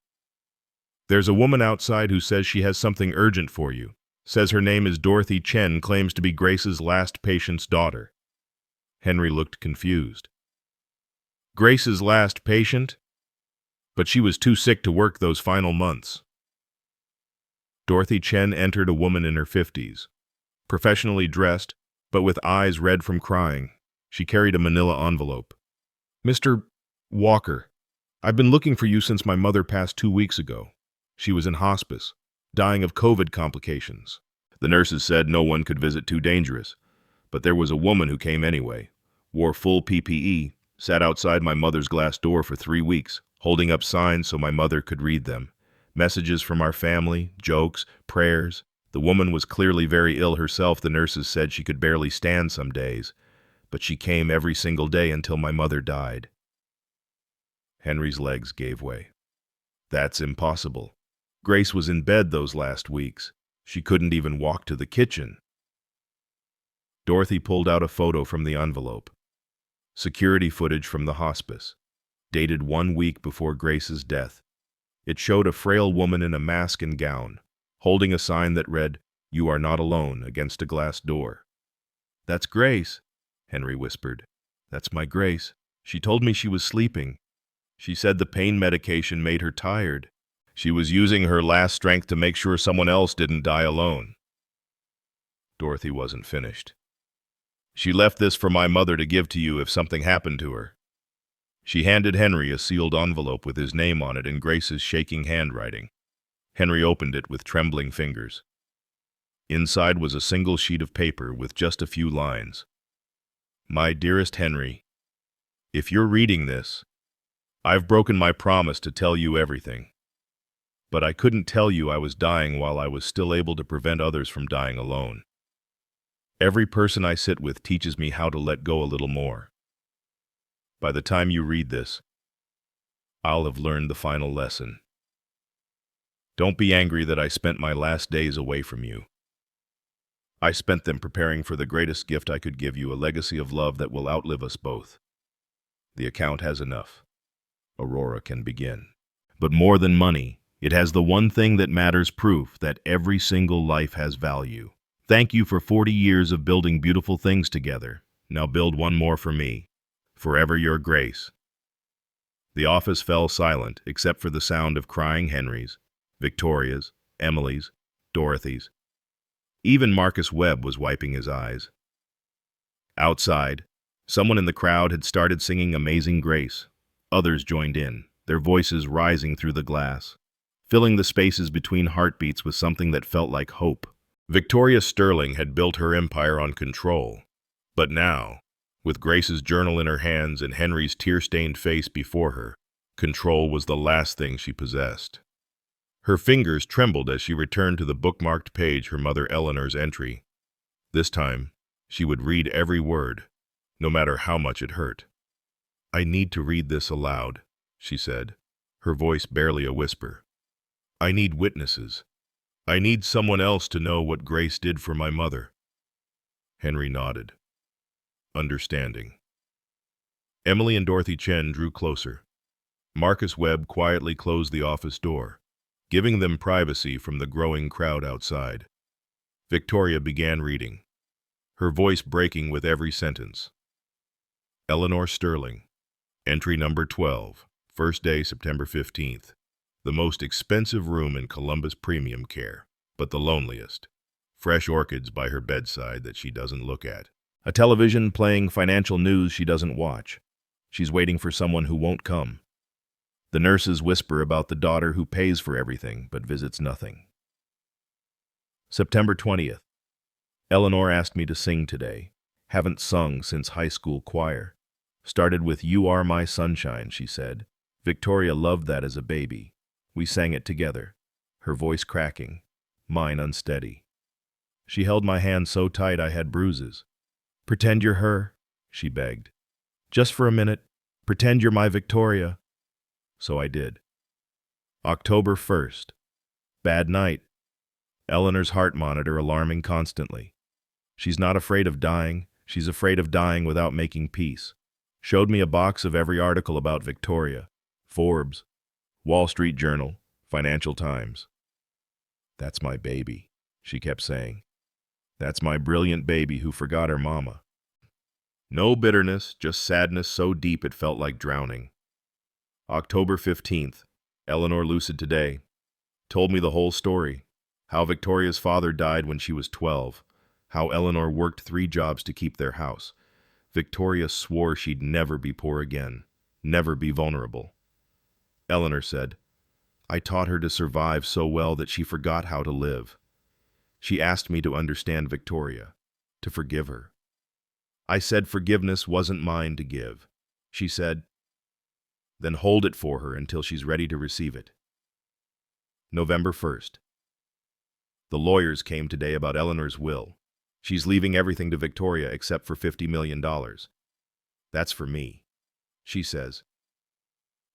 there's a woman outside who says she has something urgent for you. Says her name is Dorothy Chen, claims to be Grace's last patient's daughter. Henry looked confused. Grace's last patient? But she was too sick to work those final months. Dorothy Chen entered, a woman in her 50s, professionally dressed, but with eyes red from crying. She carried a manila envelope. Mr. Walker, I've been looking for you since my mother passed 2 weeks ago. She was in hospice, dying of COVID complications. The nurses said no one could visit, too dangerous. But there was a woman who came anyway, wore full PPE, sat outside my mother's glass door for 3 weeks, holding up signs so my mother could read them. Messages from our family, jokes, prayers. The woman was clearly very ill herself. The nurses said she could barely stand some days, but she came every single day until my mother died. Henry's legs gave way. That's impossible. Grace was in bed those last weeks. She couldn't even walk to the kitchen. Dorothy pulled out a photo from the envelope. Security footage from the hospice, dated 1 week before Grace's death. It showed a frail woman in a mask and gown, holding a sign that read, "You are not alone," against a glass door. That's Grace, Henry whispered. That's my Grace. She told me she was sleeping. She said the pain medication made her tired. She was using her last strength to make sure someone else didn't die alone. Dorothy wasn't finished. She left this for my mother to give to you if something happened to her. She handed Henry a sealed envelope with his name on it in Grace's shaking handwriting. Henry opened it with trembling fingers. Inside was a single sheet of paper with just a few lines. My dearest Henry, if you're reading this, I've broken my promise to tell you everything. But I couldn't tell you I was dying while I was still able to prevent others from dying alone. Every person I sit with teaches me how to let go a little more. By the time you read this, I'll have learned the final lesson. Don't be angry that I spent my last days away from you. I spent them preparing for the greatest gift I could give you, a legacy of love that will outlive us both. The account has enough. Aurora can begin. But more than money, it has the one thing that matters, proof that every single life has value. Thank you for 40 years of building beautiful things together. Now build one more for me. Forever your Grace. The office fell silent, except for the sound of crying Henrys, Victoria's, Emily's, Dorothy's. Even Marcus Webb was wiping his eyes. Outside, someone in the crowd had started singing Amazing Grace. Others joined in, their voices rising through the glass, filling the spaces between heartbeats with something that felt like hope. Victoria Sterling had built her empire on control. But now, with Grace's journal in her hands and Henry's tear-stained face before her, control was the last thing she possessed. Her fingers trembled as she returned to the bookmarked page, her mother Eleanor's entry. This time, she would read every word, no matter how much it hurt. I need to read this aloud, she said, her voice barely a whisper. I need witnesses. I need someone else to know what Grace did for my mother. Henry nodded, understanding. Emily and Dorothy Chen drew closer. Marcus Webb quietly closed the office door, giving them privacy from the growing crowd outside. Victoria began reading, her voice breaking with every sentence. Eleanor Sterling, entry number 12, first day September 15th. The most expensive room in Columbus Premium Care, but the loneliest. Fresh orchids by her bedside that she doesn't look at. A television playing financial news she doesn't watch. She's waiting for someone who won't come. The nurses whisper about the daughter who pays for everything but visits nothing. September 20th. Eleanor asked me to sing today. Haven't sung since high school choir. Started with "You Are My Sunshine," she said. Victoria loved that as a baby. We sang it together, her voice cracking, mine unsteady. She held my hand so tight I had bruises. "Pretend you're her," she begged. "Just for a minute. Pretend you're my Victoria." So I did. October 1st. Bad night. Eleanor's heart monitor alarming constantly. She's not afraid of dying. She's afraid of dying without making peace. Showed me a box of every article about Victoria. Forbes, Wall Street Journal, Financial Times. "That's my baby," she kept saying. "That's my brilliant baby who forgot her mama." No bitterness, just sadness so deep it felt like drowning. October 15th. Eleanor lucid today. Told me the whole story. How Victoria's father died when she was 12. How Eleanor worked 3 jobs to keep their house. Victoria swore she'd never be poor again, never be vulnerable. Eleanor said, "I taught her to survive so well that she forgot how to live." She asked me to understand Victoria, to forgive her. I said forgiveness wasn't mine to give. She said, "Then hold it for her until she's ready to receive it." November 1st. The lawyers came today about Eleanor's will. She's leaving everything to Victoria except for $50 million. "That's for me," she says.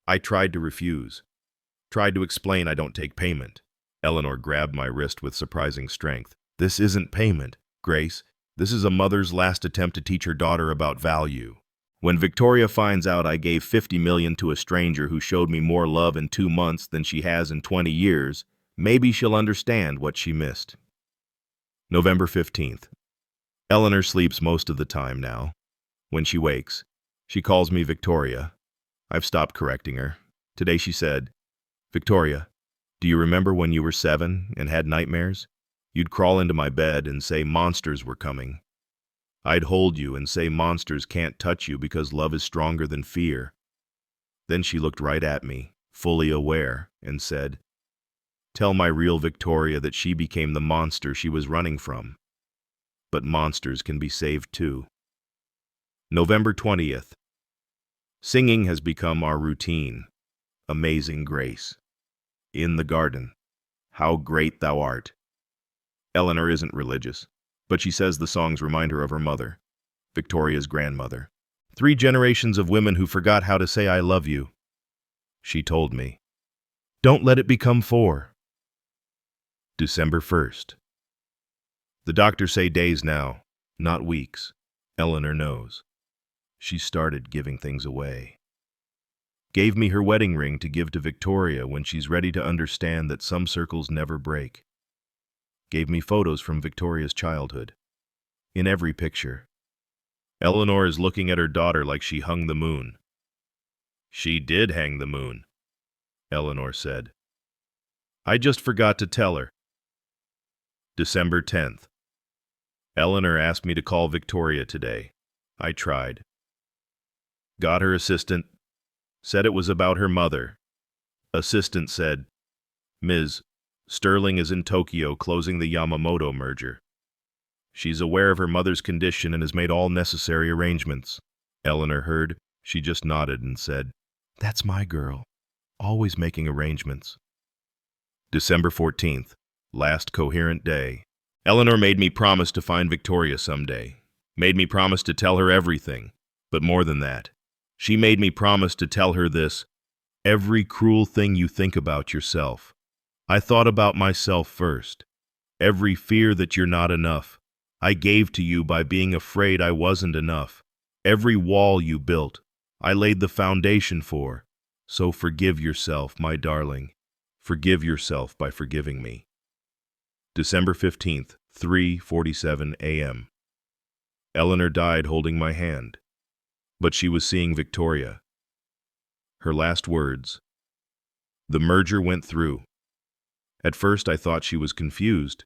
I tried to refuse. Tried to explain I don't take payment. Eleanor grabbed my wrist with surprising strength. "This isn't payment, Grace. This is a mother's last attempt to teach her daughter about value. When Victoria finds out I gave $50 million to a stranger who showed me more love in 2 months than she has in 20 years, maybe she'll understand what she missed." November 15th. Eleanor sleeps most of the time now. When she wakes, she calls me Victoria. I've stopped correcting her. Today she said, "Victoria, do you remember when you were 7 and had nightmares? You'd crawl into my bed and say monsters were coming. I'd hold you and say monsters can't touch you because love is stronger than fear." Then she looked right at me, fully aware, and said, "Tell my real Victoria that she became the monster she was running from. But monsters can be saved too." November 20th. Singing has become our routine. Amazing Grace. In the garden. How great thou art. Eleanor isn't religious, but she says the songs remind her of her mother, Victoria's grandmother. 3 generations of women who forgot how to say "I love you." She told me, "Don't let it become 4. December 1st. The doctors say days now, not weeks. Eleanor knows. She started giving things away. Gave me her wedding ring to give to Victoria when she's ready to understand that some circles never break. Gave me photos from Victoria's childhood. In every picture, Eleanor is looking at her daughter like she hung the moon. "She did hang the moon," Eleanor said. "I just forgot to tell her." December 10th. Eleanor asked me to call Victoria today. I tried. Got her assistant. Said it was about her mother. Assistant said, "Ms. Sterling is in Tokyo closing the Yamamoto merger. She's aware of her mother's condition and has made all necessary arrangements." Eleanor heard. She just nodded and said, "That's my girl. Always making arrangements." December 14th. Last coherent day. Eleanor made me promise to find Victoria someday. Made me promise to tell her everything. But more than that, she made me promise to tell her this: every cruel thing you think about yourself. I thought about myself first. Every fear that you're not enough, I gave to you by being afraid I wasn't enough. Every wall you built, I laid the foundation for. So forgive yourself, my darling. Forgive yourself by forgiving me. December 15th, 3:47 a.m. Eleanor died holding my hand, but she was seeing Victoria. Her last words: "The merger went through." At first I thought she was confused.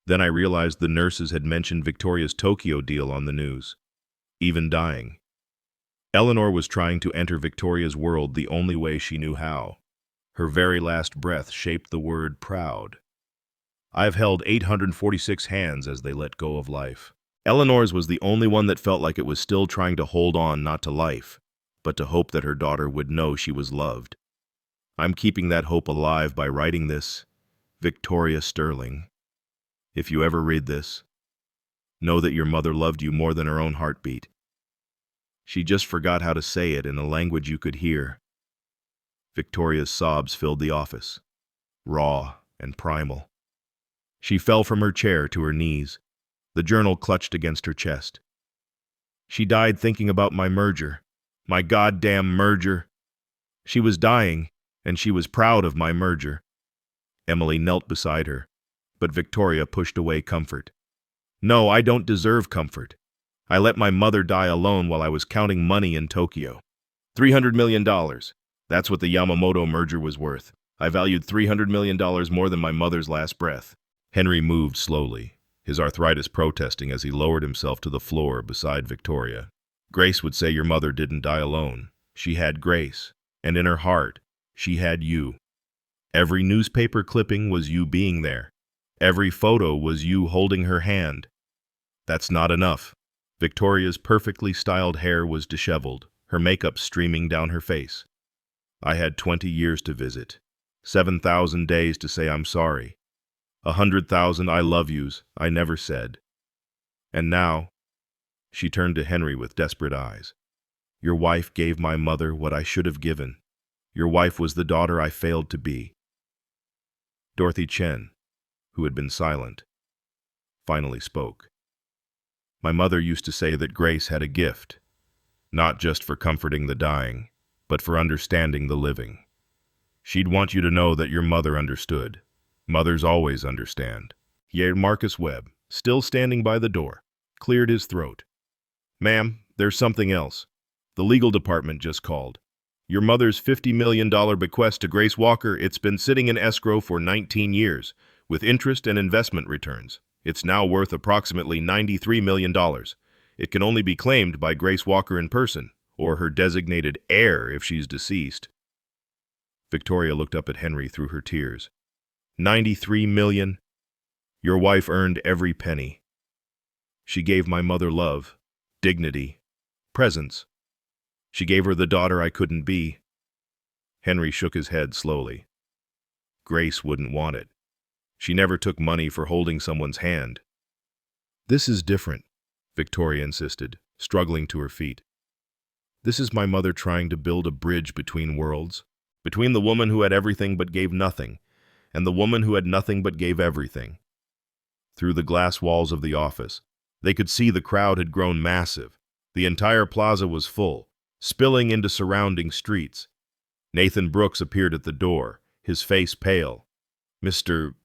Then I realized the nurses had mentioned Victoria's Tokyo deal on the news. Even dying. Eleanor was trying to enter Victoria's world the only way she knew how. Her very last breath shaped the word proud. I've held 846 hands as they let go of life. Eleanor's was the only one that felt like it was still trying to hold on not to life, but to hope that her daughter would know she was loved. I'm keeping that hope alive by writing this, Victoria Sterling. If you ever read this, know that your mother loved you more than her own heartbeat. She just forgot how to say it in a language you could hear. Victoria's sobs filled the office, raw and primal. She fell from her chair to her knees, the journal clutched against her chest. She died thinking about my merger, my goddamn merger. She was dying, and she was proud of my merger. Emily knelt beside her, but Victoria pushed away comfort. No, I don't deserve comfort. I let my mother die alone while I was counting money in Tokyo. $300 million. That's what the Yamamoto merger was worth. I valued $300 million more than my mother's last breath. Henry moved slowly, his arthritis protesting as he lowered himself to the floor beside Victoria. Grace would say your mother didn't die alone. She had Grace, and in her heart, she had you. Every newspaper clipping was you being there. Every photo was you holding her hand. That's not enough. Victoria's perfectly styled hair was disheveled, her makeup streaming down her face. I had 20 years to visit, 7,000 days to say I'm sorry, 100,000 I love yous I never said. And now, she turned to Henry with desperate eyes. Your wife gave my mother what I should have given. Your wife was the daughter I failed to be. Dorothy Chen, who had been silent, finally spoke. My mother used to say that Grace had a gift, not just for comforting the dying, but for understanding the living. She'd want you to know that your mother understood. Mothers always understand. Yet Marcus Webb, still standing by the door, cleared his throat. Ma'am, there's something else. The legal department just called. Your mother's $50 million bequest to Grace Walker, it's been sitting in escrow for 19 years, with interest and investment returns. It's now worth approximately $93 million. It can only be claimed by Grace Walker in person, or her designated heir if she's deceased. Victoria looked up at Henry through her tears. 93 million? Your wife earned every penny. She gave my mother love, dignity, presence. She gave her the daughter I couldn't be. Henry shook his head slowly. Grace wouldn't want it. She never took money for holding someone's hand. This is different, Victoria insisted, struggling to her feet. This is my mother trying to build a bridge between worlds, between the woman who had everything but gave nothing, and the woman who had nothing but gave everything. Through the glass walls of the office, they could see the crowd had grown massive. The entire plaza was full, spilling into surrounding streets. Nathan Brooks appeared at the door, his face pale. Mr.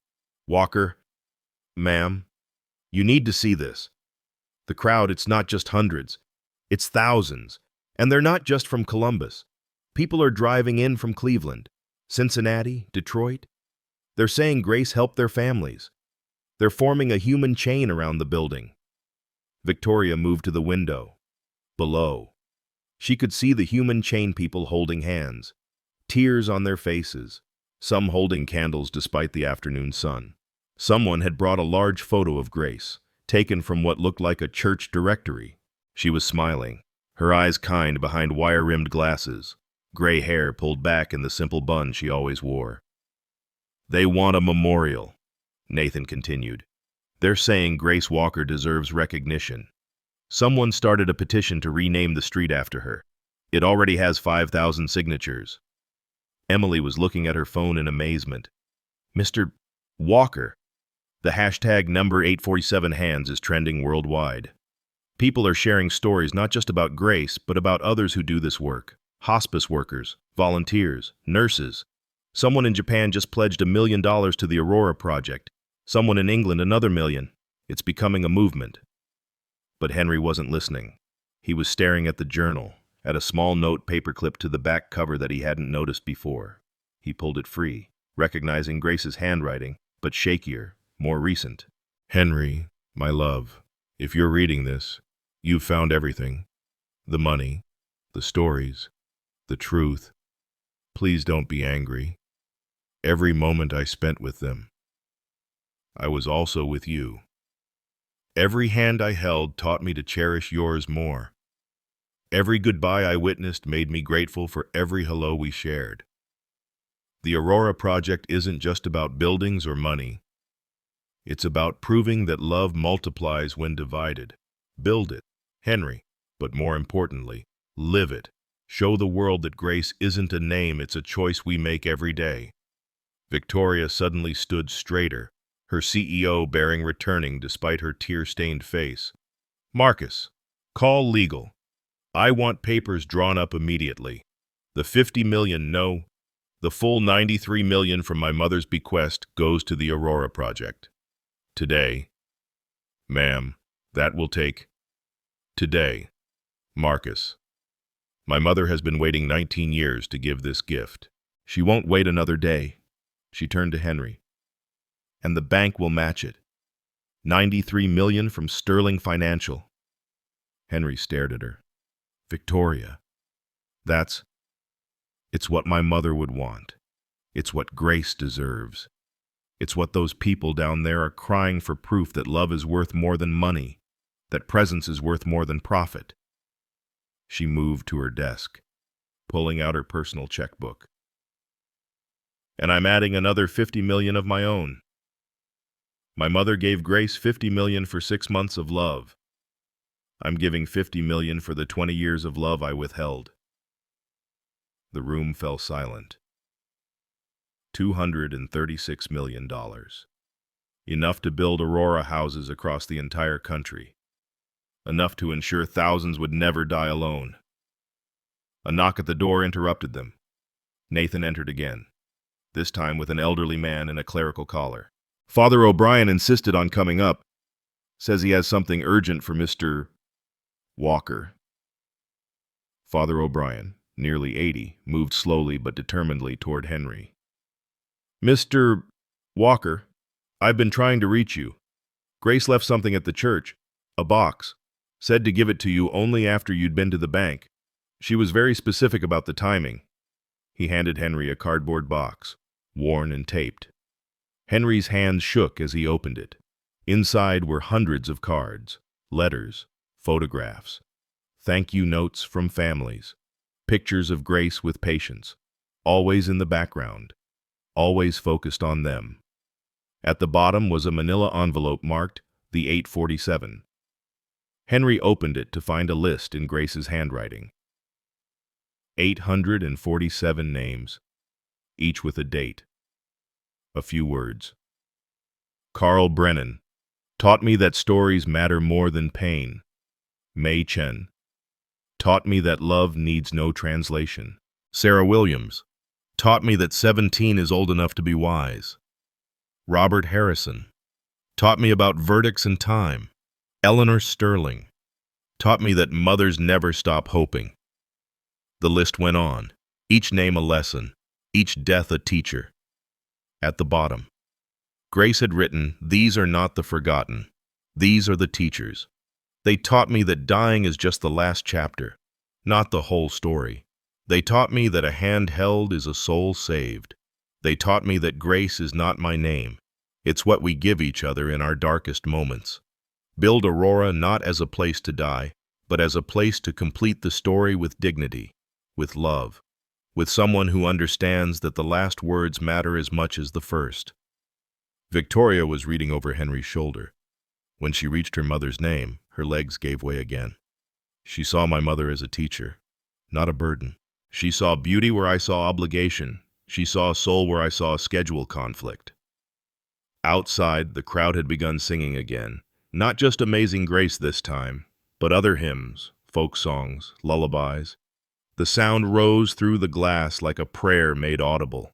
Walker, ma'am, you need to see this. The crowd, it's not just hundreds, it's thousands. And they're not just from Columbus. People are driving in from Cleveland, Cincinnati, Detroit. They're saying Grace helped their families. They're forming a human chain around the building. Victoria moved to the window. Below, she could see the human chain people holding hands, tears on their faces, some holding candles despite the afternoon sun. Someone had brought a large photo of Grace, taken from what looked like a church directory. She was smiling, her eyes kind behind wire-rimmed glasses, gray hair pulled back in the simple bun she always wore. They want a memorial, Nathan continued. They're saying Grace Walker deserves recognition. Someone started a petition to rename the street after her. It already has 5,000 signatures. Emily was looking at her phone in amazement. Mr. Walker, the hashtag number 847 hands is trending worldwide. People are sharing stories not just about Grace, but about others who do this work. Hospice workers, volunteers, nurses. Someone in Japan just pledged $1 million to the Aurora Project. Someone in England another $1 million. It's becoming a movement. But Henry wasn't listening. He was staring at the journal, at a small note paperclip to the back cover that he hadn't noticed before. He pulled it free, recognizing Grace's handwriting, but shakier, more recent. Henry, my love, if you're reading this, you've found everything. The money, the stories, the truth. Please don't be angry. Every moment I spent with them, I was also with you. Every hand I held taught me to cherish yours more. Every goodbye I witnessed made me grateful for every hello we shared. The Aurora Project isn't just about buildings or money. It's about proving that love multiplies when divided. Build it, Henry, but more importantly, live it. Show the world that grace isn't a name, it's a choice we make every day. Victoria suddenly stood straighter, her CEO bearing returning despite her tear-stained face. Marcus, call legal. I want papers drawn up immediately. The 50 million, no. The full 93 million from my mother's bequest goes to the Aurora Project. Today. Ma'am, that will take. Today. Marcus. My mother has been waiting 19 years to give this gift. She won't wait another day. She turned to Henry. And the bank will match it. 93 million from Sterling Financial. Henry stared at her. Victoria. It's what my mother would want. It's what Grace deserves. It's what those people down there are crying for, proof that love is worth more than money, that presence is worth more than profit. She moved to her desk, pulling out her personal checkbook. And I'm adding another 50 million of my own. My mother gave Grace 50 million for 6 months of love. I'm giving 50 million for the 20 years of love I withheld. The room fell silent. $236 million. Enough to build Aurora houses across the entire country. Enough to ensure thousands would never die alone. A knock at the door interrupted them. Nathan entered again, this time with an elderly man in a clerical collar. Father O'Brien insisted on coming up. Says he has something urgent for Mr. Walker. Father O'Brien, nearly 80, moved slowly but determinedly toward Henry. Mr. Walker, I've been trying to reach you. Grace left something at the church, a box. Said to give it to you only after you'd been to the bank. She was very specific about the timing. He handed Henry a cardboard box, worn and taped. Henry's hands shook as he opened it. Inside were hundreds of cards, letters, photographs, thank you notes from families, pictures of Grace with patients, always in the background, always focused on them. At the bottom was a manila envelope marked the 847. Henry opened it to find a list in Grace's handwriting. 847 names, each with a date. A few words. Carl Brennan, taught me that stories matter more than pain. Mei Chen, taught me that love needs no translation. Sarah Williams, taught me that 17 is old enough to be wise. Robert Harrison, taught me about verdicts and time. Eleanor Sterling, taught me that mothers never stop hoping. The list went on, each name a lesson, each death a teacher. At the bottom, Grace had written, these are not the forgotten. These are the teachers. They taught me that dying is just the last chapter, not the whole story. They taught me that a hand held is a soul saved. They taught me that grace is not my name. It's what we give each other in our darkest moments. Build Aurora not as a place to die, but as a place to complete the story with dignity, with love, with someone who understands that the last words matter as much as the first. Victoria was reading over Henry's shoulder. When she reached her mother's name, her legs gave way again. She saw my mother as a teacher, not a burden. She saw beauty where I saw obligation. She saw a soul where I saw a schedule conflict. Outside, the crowd had begun singing again. Not just Amazing Grace this time, but other hymns, folk songs, lullabies. The sound rose through the glass like a prayer made audible.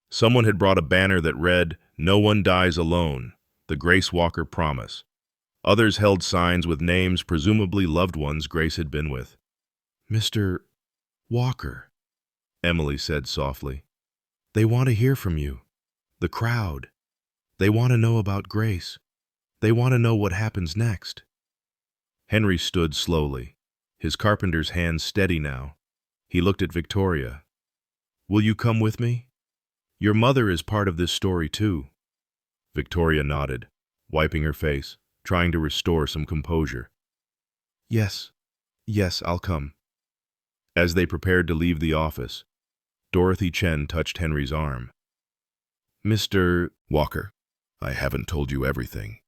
Someone had brought a banner that read, "No one dies alone, the Grace Walker promise." Others held signs with names, presumably loved ones Grace had been with. "Mr. Walker," Emily said softly. "They want to hear from you. The crowd. They want to know about Grace. They want to know what happens next. Henry stood slowly, his carpenter's hands steady now. He looked at Victoria. Will you come with me? Your mother is part of this story too. Victoria nodded, wiping her face, trying to restore some composure. Yes, I'll come. As they prepared to leave the office, Dorothy Chen touched Henry's arm. Mr. Walker, I haven't told you everything.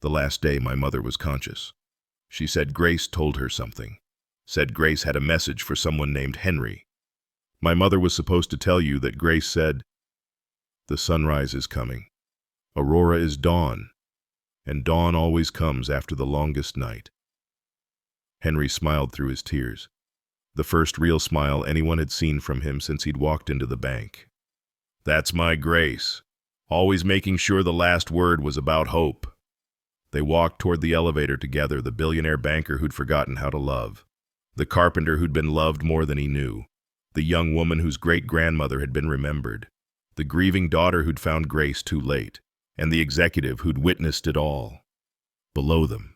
The last day my mother was conscious. She said Grace told her something. Said Grace had a message for someone named Henry. My mother was supposed to tell you that Grace said, the sunrise is coming. Aurora is dawn, and dawn always comes after the longest night. Henry smiled through his tears, the first real smile anyone had seen from him since he'd walked into the bank. That's my Grace, always making sure the last word was about hope. They walked toward the elevator together, the billionaire banker who'd forgotten how to love, the carpenter who'd been loved more than he knew, the young woman whose great-grandmother had been remembered, the grieving daughter who'd found Grace too late, and the executive who'd witnessed it all. Below them,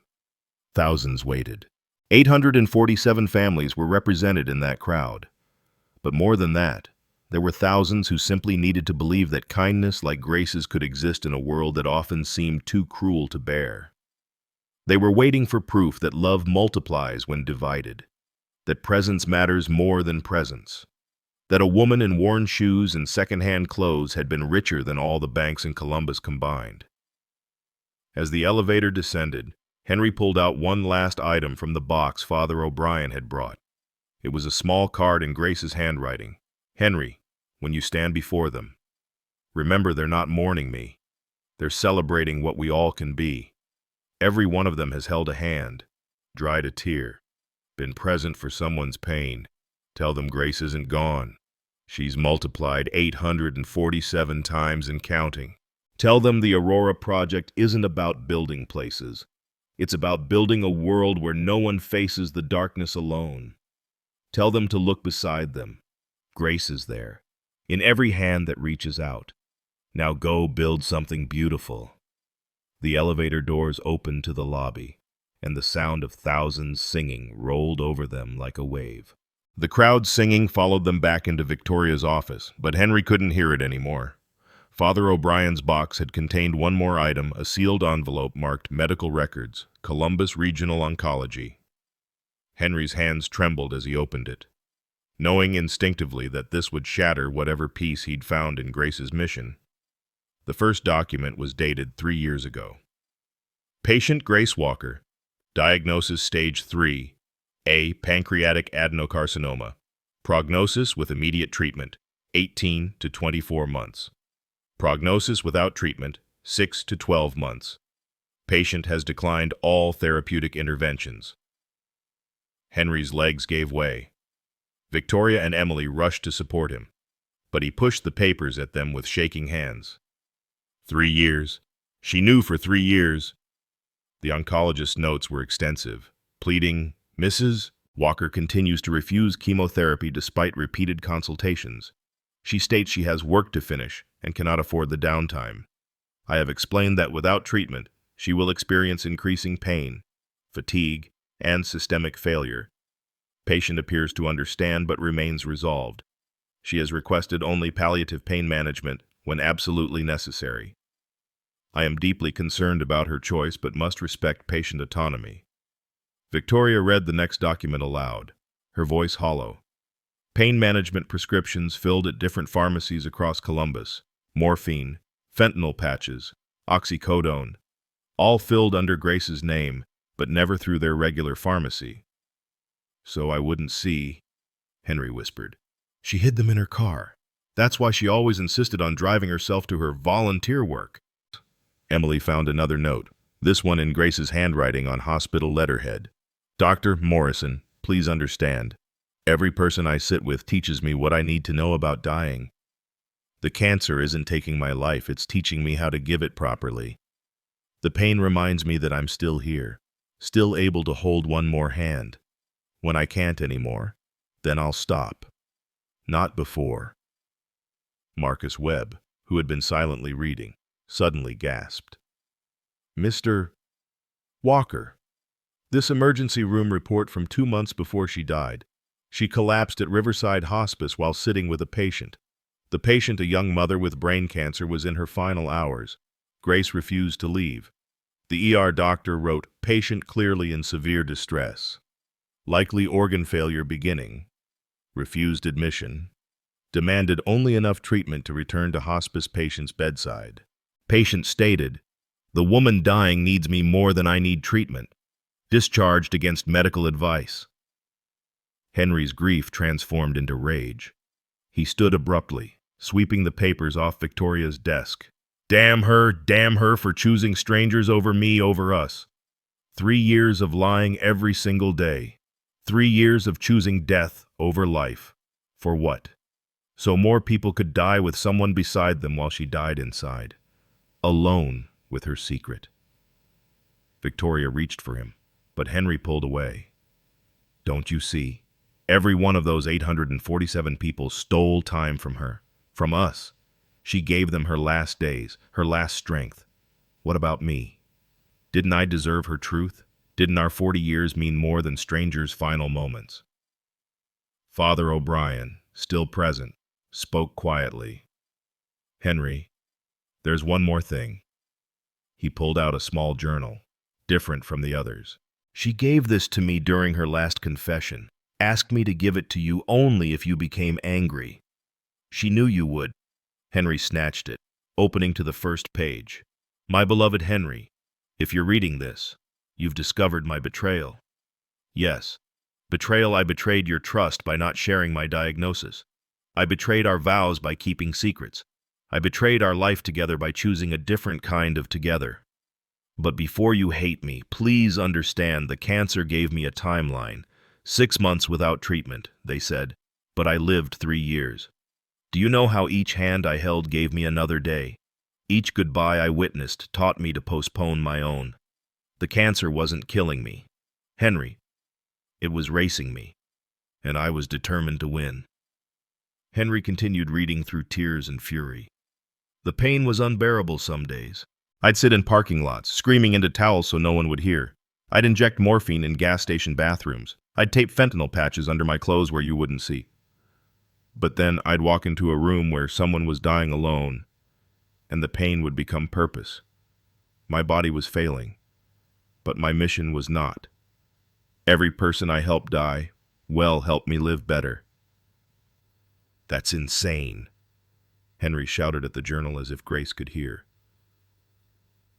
thousands waited. 847 families were represented in that crowd. But more than that, there were thousands who simply needed to believe that kindness like Grace's could exist in a world that often seemed too cruel to bear. They were waiting for proof that love multiplies when divided, that presence matters more than presence, that a woman in worn shoes and second-hand clothes had been richer than all the banks in Columbus combined. As the elevator descended, Henry pulled out one last item from the box Father O'Brien had brought. It was a small card in Grace's handwriting. Henry, when you stand before them, remember they're not mourning me. They're celebrating what we all can be. Every one of them has held a hand, dried a tear, been present for someone's pain. Tell them Grace isn't gone. She's multiplied 847 times and counting. Tell them the Aurora Project isn't about building places. It's about building a world where no one faces the darkness alone. Tell them to look beside them. Grace is there, in every hand that reaches out. Now go build something beautiful. The elevator doors opened to the lobby, and the sound of thousands singing rolled over them like a wave. The crowd singing followed them back into Victoria's office, but Henry couldn't hear it anymore. Father O'Brien's box had contained one more item, a sealed envelope marked Medical Records, Columbus Regional Oncology. Henry's hands trembled as he opened it, knowing instinctively that this would shatter whatever peace he'd found in Grace's mission. The first document was dated 3 years ago. Patient Grace Walker, diagnosis stage 3, A. Pancreatic adenocarcinoma. Prognosis with immediate treatment, 18 to 24 months. Prognosis without treatment, 6 to 12 months. Patient has declined all therapeutic interventions. Henry's legs gave way. Victoria and Emily rushed to support him, but he pushed the papers at them with shaking hands. 3 years. She knew for 3 years. The oncologist's notes were extensive, pleading, Mrs. Walker continues to refuse chemotherapy despite repeated consultations. She states she has work to finish and cannot afford the downtime. I have explained that without treatment, she will experience increasing pain, fatigue, and systemic failure. Patient appears to understand but remains resolved. She has requested only palliative pain management when absolutely necessary. I am deeply concerned about her choice but must respect patient autonomy. Victoria read the next document aloud, her voice hollow. Pain management prescriptions filled at different pharmacies across Columbus, morphine, fentanyl patches, oxycodone, all filled under Grace's name, but never through their regular pharmacy. So I wouldn't see, Henry whispered. She hid them in her car. That's why she always insisted on driving herself to her volunteer work. Emily found another note, this one in Grace's handwriting on hospital letterhead. Dr. Morrison, please understand. Every person I sit with teaches me what I need to know about dying. The cancer isn't taking my life, it's teaching me how to give it properly. The pain reminds me that I'm still here, still able to hold one more hand. When I can't anymore, then I'll stop. Not before. Marcus Webb, who had been silently reading, suddenly gasped. Mr. Walker. This emergency room report from 2 months before she died. She collapsed at Riverside Hospice while sitting with a patient. The patient, a young mother with brain cancer, was in her final hours. Grace refused to leave. The ER doctor wrote, "Patient clearly in severe distress. Likely organ failure beginning. Refused admission. Demanded only enough treatment to return to hospice patient's bedside. Patient stated, 'The woman dying needs me more than I need treatment.' Discharged against medical advice." Henry's grief transformed into rage. He stood abruptly, sweeping the papers off Victoria's desk. Damn her for choosing strangers over me, over us. 3 years of lying every single day. 3 years of choosing death over life. For what? So more people could die with someone beside them while she died inside. Alone with her secret. Victoria reached for him, but Henry pulled away. Don't you see? Every one of those 847 people stole time from her, from us. She gave them her last days, her last strength. What about me? Didn't I deserve her truth? Didn't our 40 years mean more than strangers' final moments? Father O'Brien, still present, spoke quietly. Henry, there's one more thing. He pulled out a small journal, different from the others. She gave this to me during her last confession. Asked me to give it to you only if you became angry. She knew you would. Henry snatched it, opening to the first page. My beloved Henry, if you're reading this, you've discovered my betrayal. Yes, betrayal. I betrayed your trust by not sharing my diagnosis. I betrayed our vows by keeping secrets. I betrayed our life together by choosing a different kind of together. But before you hate me, please understand the cancer gave me a timeline. 6 months without treatment, they said, but I lived 3 years. Do you know how each hand I held gave me another day? Each goodbye I witnessed taught me to postpone my own. The cancer wasn't killing me, Henry. It was racing me, and I was determined to win. Henry continued reading through tears and fury. The pain was unbearable some days. I'd sit in parking lots, screaming into towels so no one would hear. I'd inject morphine in gas station bathrooms. I'd tape fentanyl patches under my clothes where you wouldn't see. But then I'd walk into a room where someone was dying alone, and the pain would become purpose. My body was failing, but my mission was not. Every person I helped die, well, helped me live better. That's insane, Henry shouted at the journal as if Grace could hear.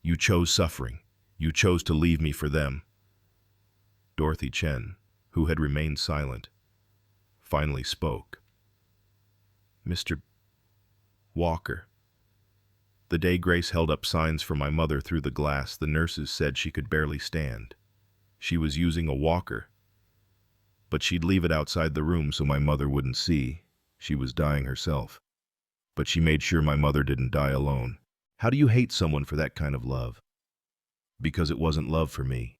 You chose suffering. You chose to leave me for them. Dorothy Chen, who had remained silent, finally spoke. Mr. Walker. The day Grace held up signs for my mother through the glass, the nurses said she could barely stand. She was using a walker. But she'd leave it outside the room so my mother wouldn't see. She was dying herself. But she made sure my mother didn't die alone. How do you hate someone for that kind of love? Because it wasn't love for me.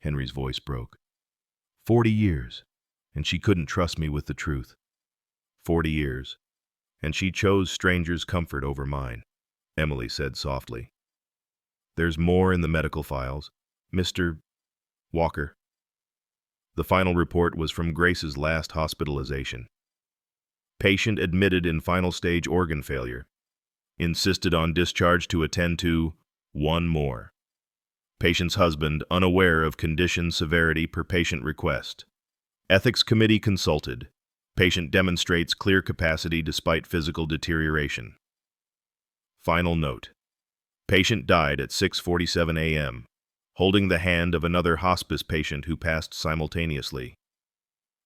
Henry's voice broke. 40 years, and she couldn't trust me with the truth. 40 years, and she chose strangers' comfort over mine, Emily said softly. There's more in the medical files, Mr. Walker. The final report was from Grace's last hospitalization. Patient admitted in final stage organ failure. Insisted on discharge to attend to one more. Patient's husband unaware of condition severity per patient request. Ethics committee consulted. Patient demonstrates clear capacity despite physical deterioration. Final note. Patient died at 6:47 a.m., holding the hand of another hospice patient who passed simultaneously.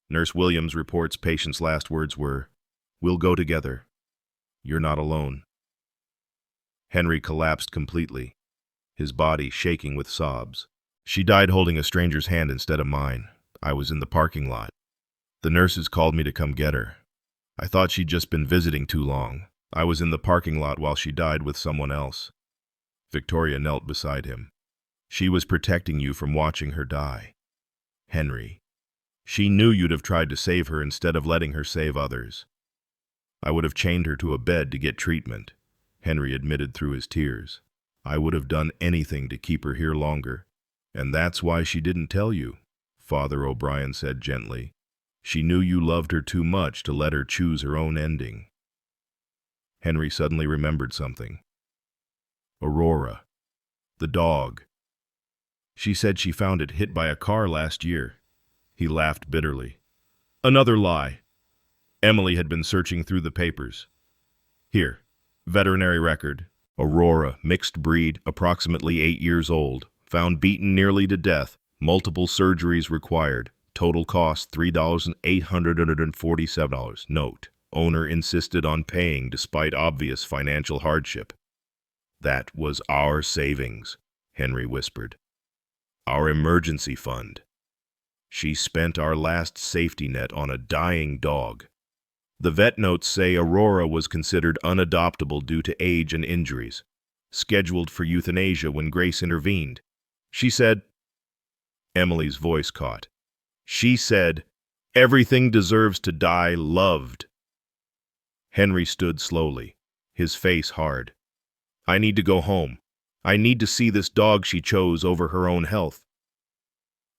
Nurse Williams reports patient's last words were, "We'll go together. You're not alone." Henry collapsed completely, his body shaking with sobs. She died holding a stranger's hand instead of mine. I was in the parking lot. The nurses called me to come get her. I thought she'd just been visiting too long. I was in the parking lot while she died with someone else. Victoria knelt beside him. She was protecting you from watching her die. Henry. She knew you'd have tried to save her instead of letting her save others. I would have chained her to a bed to get treatment, Henry admitted through his tears. I would have done anything to keep her here longer. And that's why she didn't tell you, Father O'Brien said gently. She knew you loved her too much to let her choose her own ending. Henry suddenly remembered something. Aurora. The dog. She said she found it hit by a car last year. He laughed bitterly. Another lie. Emily had been searching through the papers. Here, veterinary record. Aurora, mixed breed, approximately 8 years old, found beaten nearly to death, multiple surgeries required, total cost $3,847. Note, owner insisted on paying despite obvious financial hardship. That was our savings, Henry whispered. Our emergency fund. She spent our last safety net on a dying dog. The vet notes say Aurora was considered unadoptable due to age and injuries, scheduled for euthanasia when Grace intervened. She said, Emily's voice caught. She said, everything deserves to die loved. Henry stood slowly, his face hard. I need to go home. I need to see this dog she chose over her own health.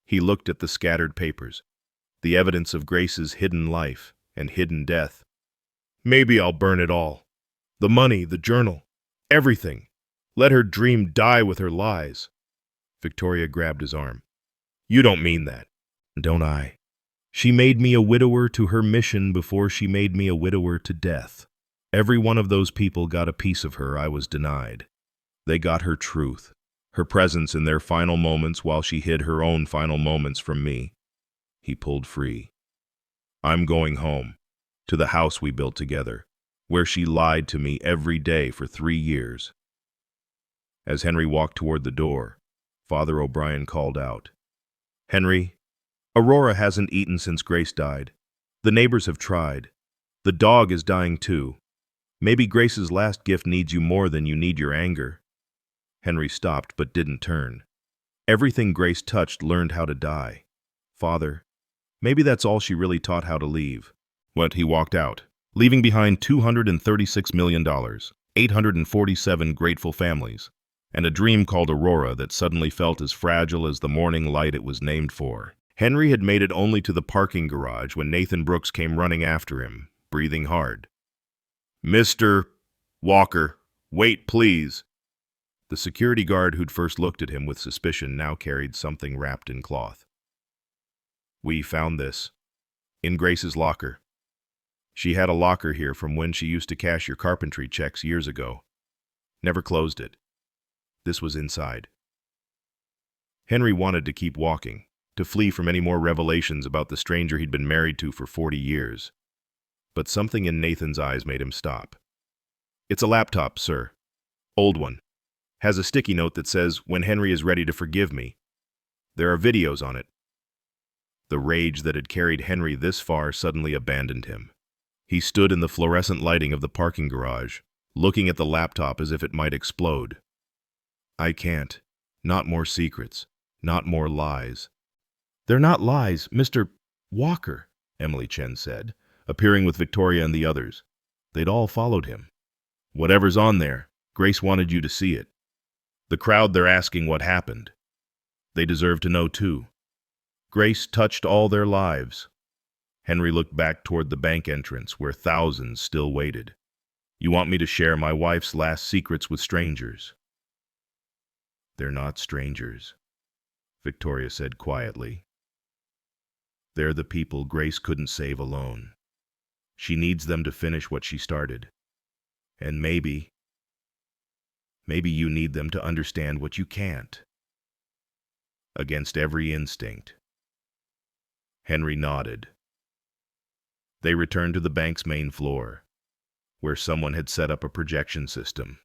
He looked at the scattered papers, the evidence of Grace's hidden life and hidden death. Maybe I'll burn it all. The money, the journal, everything. Let her dream die with her lies. Victoria grabbed his arm. You don't mean that. Don't I? She made me a widower to her mission before she made me a widower to death. Every one of those people got a piece of her I was denied. They got her truth, her presence in their final moments while she hid her own final moments from me. He pulled free. I'm going home, to the house we built together, where she lied to me every day for 3 years. As Henry walked toward the door, Father O'Brien called out, Henry, Aurora hasn't eaten since Grace died. The neighbors have tried. The dog is dying too. Maybe Grace's last gift needs you more than you need your anger. Henry stopped but didn't turn. Everything Grace touched learned how to die. Father, maybe that's all she really taught how to leave. He walked out, leaving behind $236 million, 847 grateful families, and a dream called Aurora that suddenly felt as fragile as the morning light it was named for. Henry had made it only to the parking garage when Nathan Brooks came running after him, breathing hard. Mr. Walker, wait, please. The security guard who'd first looked at him with suspicion now carried something wrapped in cloth. We found this. In Grace's locker. She had a locker here from when she used to cash your carpentry checks years ago. Never closed it. This was inside. Henry wanted to keep walking, to flee from any more revelations about the stranger he'd been married to for 40 years. But something in Nathan's eyes made him stop. It's a laptop, sir. Old one. Has a sticky note that says, when Henry is ready to forgive me. There are videos on it. The rage that had carried Henry this far suddenly abandoned him. He stood in the fluorescent lighting of the parking garage, looking at the laptop as if it might explode. I can't. Not more secrets. Not more lies. They're not lies, Mr. Walker, Emily Chen said, appearing with Victoria and the others. They'd all followed him. Whatever's on there, Grace wanted you to see it. The crowd, they're asking what happened. They deserve to know too. Grace touched all their lives. Henry looked back toward the bank entrance where thousands still waited. You want me to share my wife's last secrets with strangers? They're not strangers, Victoria said quietly. They're the people Grace couldn't save alone. She needs them to finish what she started. And maybe you need them to understand what you can't. Against every instinct. Henry nodded. They returned to the bank's main floor, where someone had set up a projection system.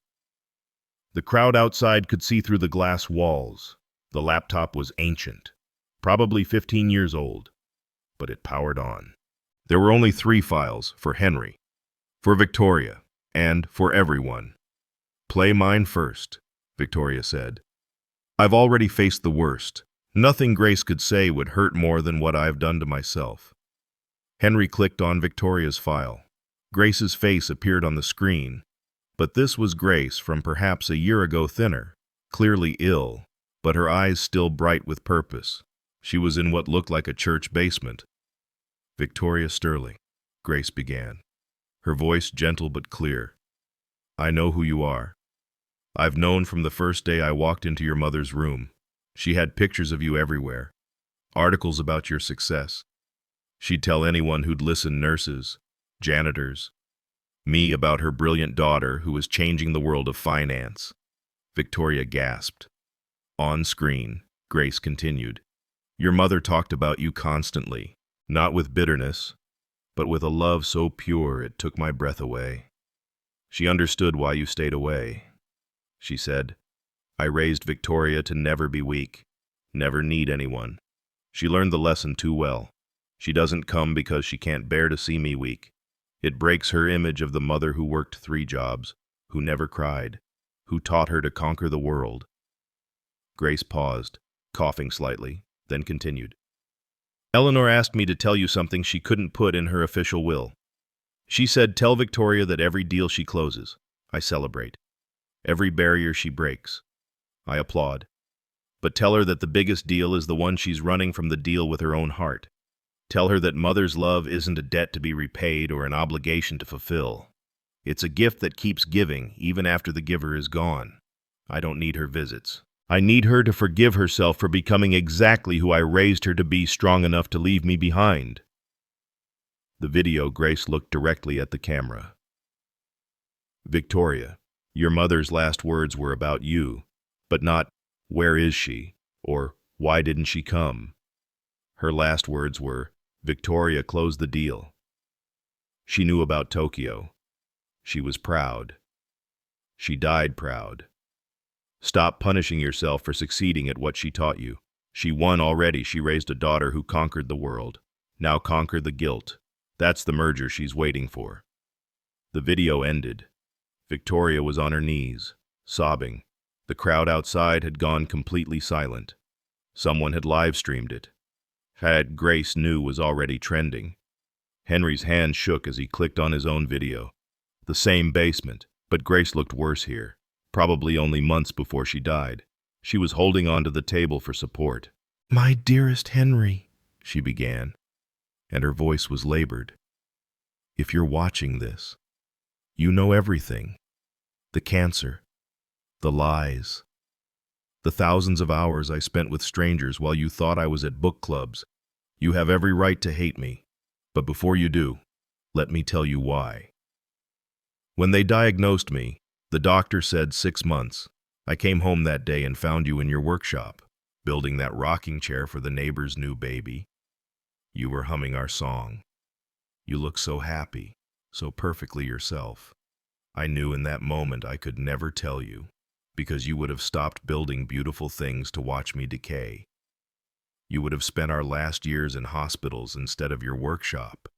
The crowd outside could see through the glass walls. The laptop was ancient, probably 15 years old, but it powered on. There were only 3 files, for Henry, for Victoria, and for everyone. Play mine first, Victoria said. I've already faced the worst. Nothing Grace could say would hurt more than what I've done to myself. Henry clicked on Victoria's file. Grace's face appeared on the screen. But this was Grace from perhaps a year ago, thinner, clearly ill, but her eyes still bright with purpose. She was in what looked like a church basement. "Victoria Sterling," Grace began, her voice gentle but clear. "I know who you are. I've known from the first day I walked into your mother's room. She had pictures of you everywhere, articles about your success. She'd tell anyone who'd listen, nurses, janitors, me, about her brilliant daughter who was changing the world of finance." Victoria gasped. On screen, Grace continued, "Your mother talked about you constantly, not with bitterness, but with a love so pure it took my breath away. She understood why you stayed away. She said, 'I raised Victoria to never be weak, never need anyone.' She learned the lesson too well. She doesn't come because she can't bear to see me weak. It breaks her image of the mother who worked 3 jobs, who never cried, who taught her to conquer the world." Grace paused, coughing slightly, then continued. "Eleanor asked me to tell you something she couldn't put in her official will. She said, 'Tell Victoria that every deal she closes, I celebrate. Every barrier she breaks, I applaud. But tell her that the biggest deal is the one she's running from, the deal with her own heart. Tell her that mother's love isn't a debt to be repaid or an obligation to fulfill. It's a gift that keeps giving even after the giver is gone. I don't need her visits. I need her to forgive herself for becoming exactly who I raised her to be, strong enough to leave me behind." The video, Grace looked directly at the camera. "Victoria, your mother's last words were about you, but not, 'Where is she?' or 'Why didn't she come?' Her last words were, 'Victoria, close the deal.' She knew about Tokyo. She was proud. She died proud. Stop punishing yourself for succeeding at what she taught you. She won already. She raised a daughter who conquered the world. Now conquer the guilt. That's the merger she's waiting for." The video ended. Victoria was on her knees, sobbing. The crowd outside had gone completely silent. Someone had live-streamed it. Grace knew was already trending. Henry's hand shook as he clicked on his own video. The same basement, but Grace looked worse here. Probably only months before she died. She was holding onto the table for support. "My dearest Henry," she began, and her voice was labored. "If you're watching this, you know everything. The cancer, the lies, the thousands of hours I spent with strangers while you thought I was at book clubs. You have every right to hate me. But before you do, let me tell you why. When they diagnosed me, the doctor said 6 months. I came home that day and found you in your workshop, building that rocking chair for the neighbor's new baby. You were humming our song. You looked so happy, so perfectly yourself. I knew in that moment I could never tell you, because you would have stopped building beautiful things to watch me decay. You would have spent our last years in hospitals instead of your workshop.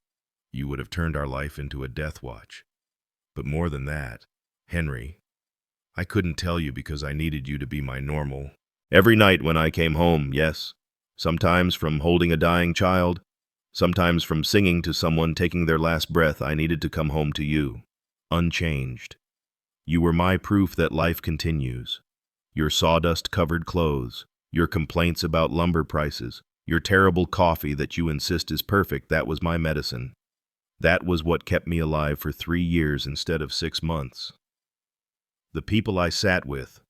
You would have turned our life into a death watch. But more than that, Henry, I couldn't tell you because I needed you to be my normal. Every night when I came home, yes, sometimes from holding a dying child, sometimes from singing to someone taking their last breath, I needed to come home to you, unchanged. You were my proof that life continues. Your sawdust-covered clothes, your complaints about lumber prices, your terrible coffee that you insist is perfect, that was my medicine. That was what kept me alive for 3 years instead of 6 months. The people I sat with,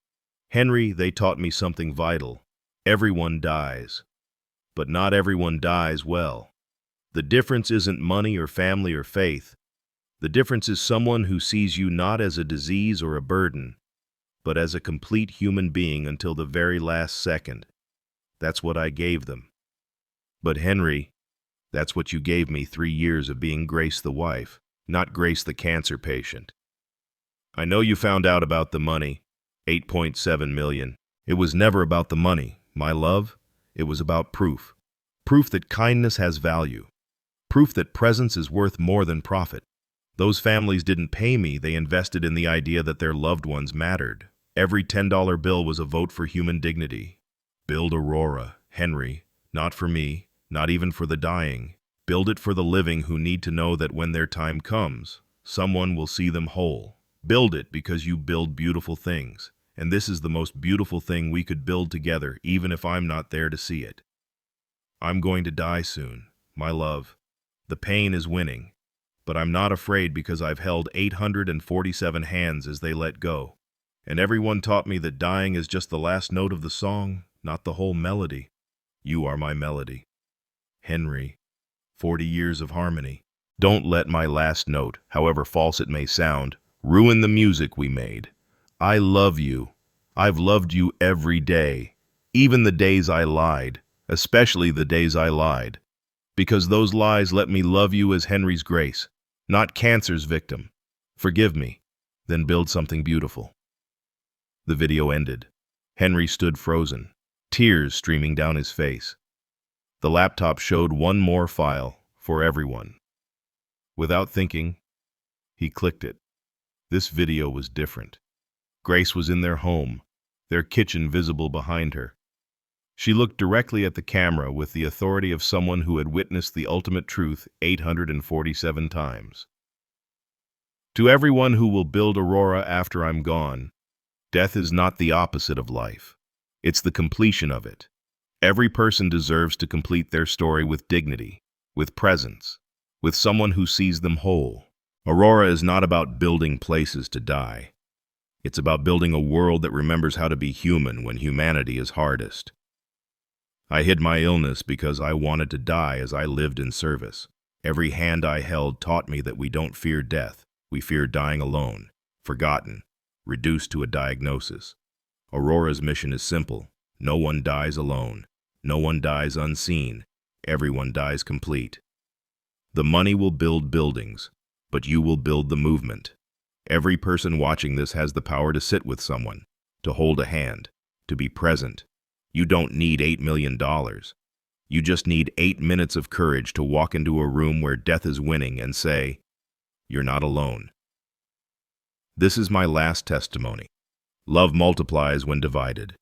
Henry, they taught me something vital. Everyone dies, but not everyone dies well. The difference isn't money or family or faith. The difference is someone who sees you not as a disease or a burden, but as a complete human being until the very last second. That's what I gave them. But Henry, that's what you gave me 3 years of being Grace the wife, not Grace the cancer patient. I know you found out about the money, 8.7 million. It was never about the money, my love. It was about proof. Proof that kindness has value. Proof that presence is worth more than profit. Those families didn't pay me, they invested in the idea that their loved ones mattered. Every $10 bill was a vote for human dignity. Build Aurora, Henry, not for me, not even for the dying. Build it for the living who need to know that when their time comes, someone will see them whole, Build it because you build beautiful things, and this is the most beautiful thing we could build together, even if I'm not there to see it. I'm going to die soon, my love. The pain is winning, but I'm not afraid because I've held 847 hands as they let go. And everyone taught me that dying is just the last note of the song, not the whole melody. You are my melody. Henry, 40 years of harmony. Don't let my last note, however false it may sound, ruin the music we made. I love you. I've loved you every day, even the days I lied, especially the days I lied, because those lies let me love you as Henry's Grace, not cancer's victim. Forgive me, then build something beautiful. The video ended. Henry stood frozen, tears streaming down his face. The laptop showed one more file for everyone. Without thinking, he clicked it. This video was different. Grace was in their home, their kitchen visible behind her. She looked directly at the camera with the authority of someone who had witnessed the ultimate truth 847 times. To everyone who will build Aurora after I'm gone, death is not the opposite of life. It's the completion of it. Every person deserves to complete their story with dignity, with presence, with someone who sees them whole. Aurora is not about building places to die. It's about building a world that remembers how to be human when humanity is hardest. I hid my illness because I wanted to die as I lived in service. Every hand I held taught me that we don't fear death. We fear dying alone, forgotten, reduced to a diagnosis. Aurora's mission is simple. No one dies alone. No one dies unseen. Everyone dies complete. The money will build buildings, but you will build the movement. Every person watching this has the power to sit with someone, to hold a hand, to be present. You don't need $8 million. You just need 8 minutes of courage to walk into a room where death is winning and say, "You're not alone." This is my last testimony. Love multiplies when divided.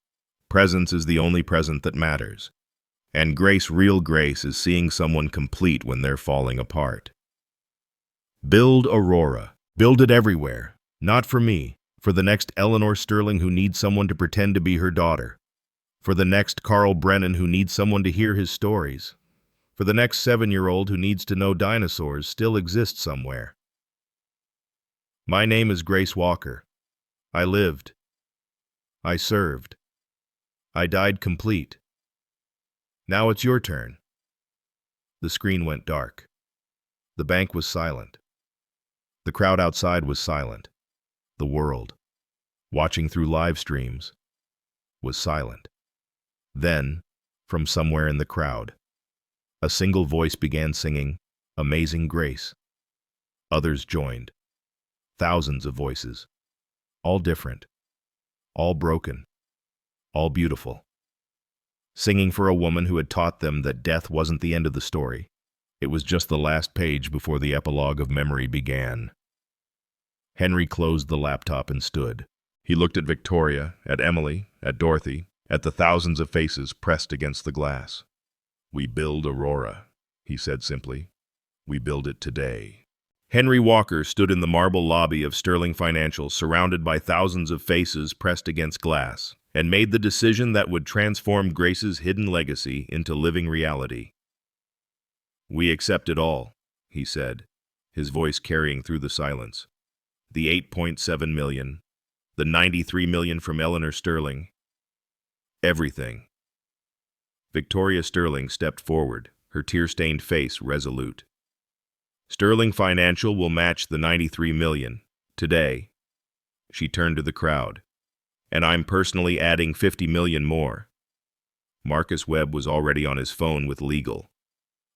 Presence is the only present that matters. And grace, real grace, is seeing someone complete when they're falling apart. Build Aurora. Build it everywhere. Not for me, for the next Eleanor Sterling who needs someone to pretend to be her daughter. For the next Carl Brennan who needs someone to hear his stories. For the next 7-year-old who needs to know dinosaurs still exist somewhere. My name is Grace Walker. I lived. I served. I died complete. Now it's your turn. The screen went dark. The bank was silent. The crowd outside was silent. The world, watching through live streams, was silent. Then, from somewhere in the crowd, a single voice began singing, "Amazing Grace." Others joined. Thousands of voices, all different, all broken, all beautiful. Singing for a woman who had taught them that death wasn't the end of the story. It was just the last page before the epilogue of memory began. Henry closed the laptop and stood. He looked at Victoria, at Emily, at Dorothy, at the thousands of faces pressed against the glass. "We build Aurora," he said simply. "We build it today." Henry Walker stood in the marble lobby of Sterling Financial, surrounded by thousands of faces pressed against glass, and made the decision that would transform Grace's hidden legacy into living reality. "We accept it all," he said, his voice carrying through the silence. "The 8.7 million, the 93 million from Eleanor Sterling, everything." Victoria Sterling stepped forward, her tear-stained face resolute. "Sterling Financial will match the 93 million, today." She turned to the crowd. "And I'm personally adding 50 million more." Marcus Webb was already on his phone with legal.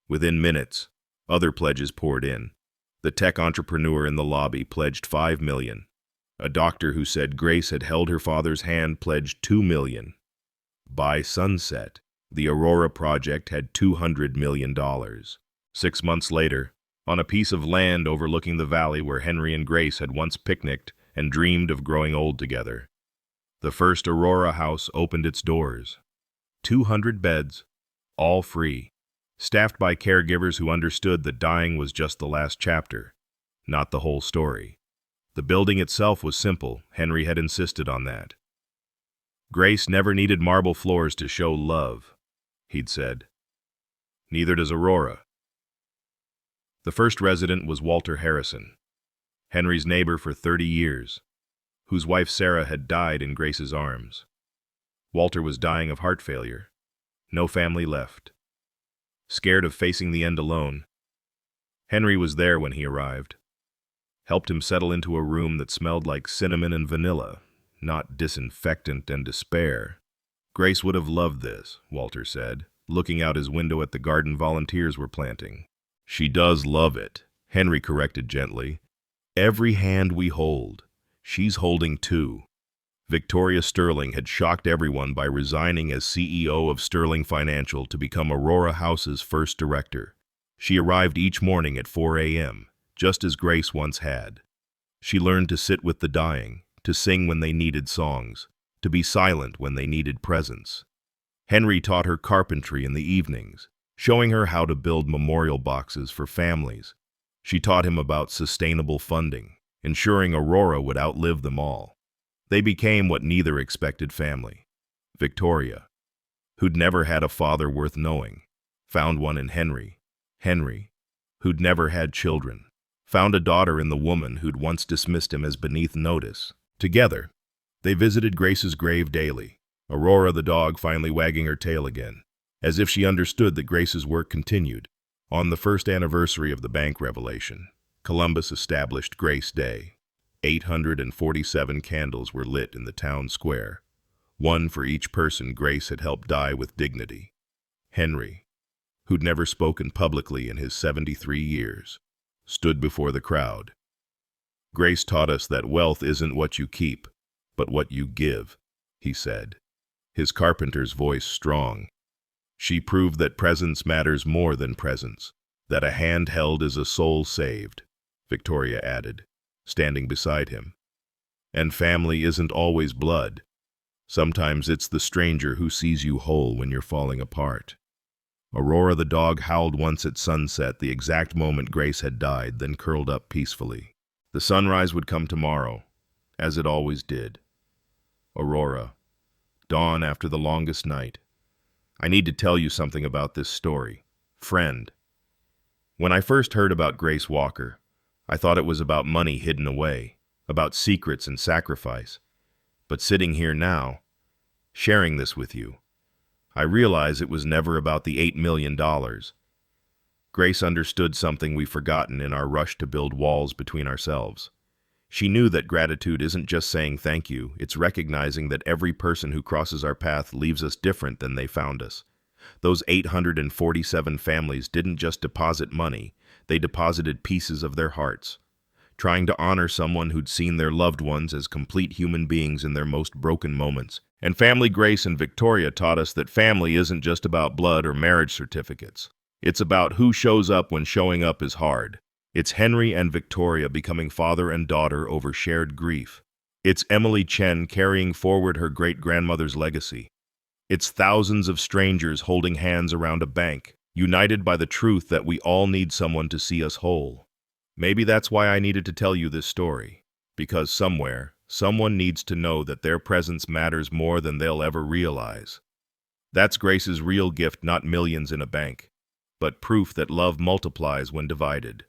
Within minutes, other pledges poured in. The tech entrepreneur in the lobby pledged 5 million. A doctor who said Grace had held her father's hand pledged 2 million. By sunset, the Aurora project had $200 million. 6 months later, on a piece of land overlooking the valley where Henry and Grace had once picnicked and dreamed of growing old together, the first Aurora house opened its doors. 200 beds, all free, staffed by caregivers who understood that dying was just the last chapter, not the whole story. The building itself was simple. Henry had insisted on that. Grace never needed marble floors to show love, he'd said. Neither does Aurora. The first resident was Walter Harrison, Henry's neighbor for 30 years, whose wife Sarah had died in Grace's arms. Walter was dying of heart failure. No family left. Scared of facing the end alone, Henry was there when he arrived. Helped him settle into a room that smelled like cinnamon and vanilla, not disinfectant and despair. Grace would have loved this, Walter said, looking out his window at the garden volunteers were planting. She does love it, Henry corrected gently. Every hand we hold, she's holding too. Victoria Sterling had shocked everyone by resigning as CEO of Sterling Financial to become Aurora House's first director. She arrived each morning at 4 a.m., just as Grace once had. She learned to sit with the dying, to sing when they needed songs, to be silent when they needed presence. Henry taught her carpentry in the evenings, showing her how to build memorial boxes for families. She taught him about sustainable funding, ensuring Aurora would outlive them all. They became what neither expected family. Victoria, who'd never had a father worth knowing, found one in Henry. Henry, who'd never had children, found a daughter in the woman who'd once dismissed him as beneath notice. Together, they visited Grace's grave daily, Aurora the dog finally wagging her tail again, as if she understood that Grace's work continued. On the first anniversary of the bank revelation, Columbus established Grace Day. 847 candles were lit in the town square, one for each person Grace had helped die with dignity. Henry, who'd never spoken publicly in his 73 years, stood before the crowd. Grace taught us that wealth isn't what you keep, but what you give, he said, his carpenter's voice strong. She proved that presence matters more than presence, that a hand held is a soul saved, Victoria added, standing beside him. And family isn't always blood. Sometimes it's the stranger who sees you whole when you're falling apart. Aurora the dog howled once at sunset, the exact moment Grace had died, then curled up peacefully. The sunrise would come tomorrow, as it always did. Aurora, dawn after the longest night. I need to tell you something about this story. Friend. When I first heard about Grace Walker, I thought it was about money hidden away, about secrets and sacrifice. But sitting here now, sharing this with you, I realize it was never about the $8 million. Grace understood something we've forgotten in our rush to build walls between ourselves. She knew that gratitude isn't just saying thank you, it's recognizing that every person who crosses our path leaves us different than they found us. Those 847 families didn't just deposit money, they deposited pieces of their hearts, trying to honor someone who'd seen their loved ones as complete human beings in their most broken moments. And family Grace and Victoria taught us that family isn't just about blood or marriage certificates. It's about who shows up when showing up is hard. It's Henry and Victoria becoming father and daughter over shared grief. It's Emily Chen carrying forward her great-grandmother's legacy. It's thousands of strangers holding hands around a bank, united by the truth that we all need someone to see us whole. Maybe that's why I needed to tell you this story, because somewhere, someone needs to know that their presence matters more than they'll ever realize. That's Grace's real gift, not millions in a bank, but proof that love multiplies when divided.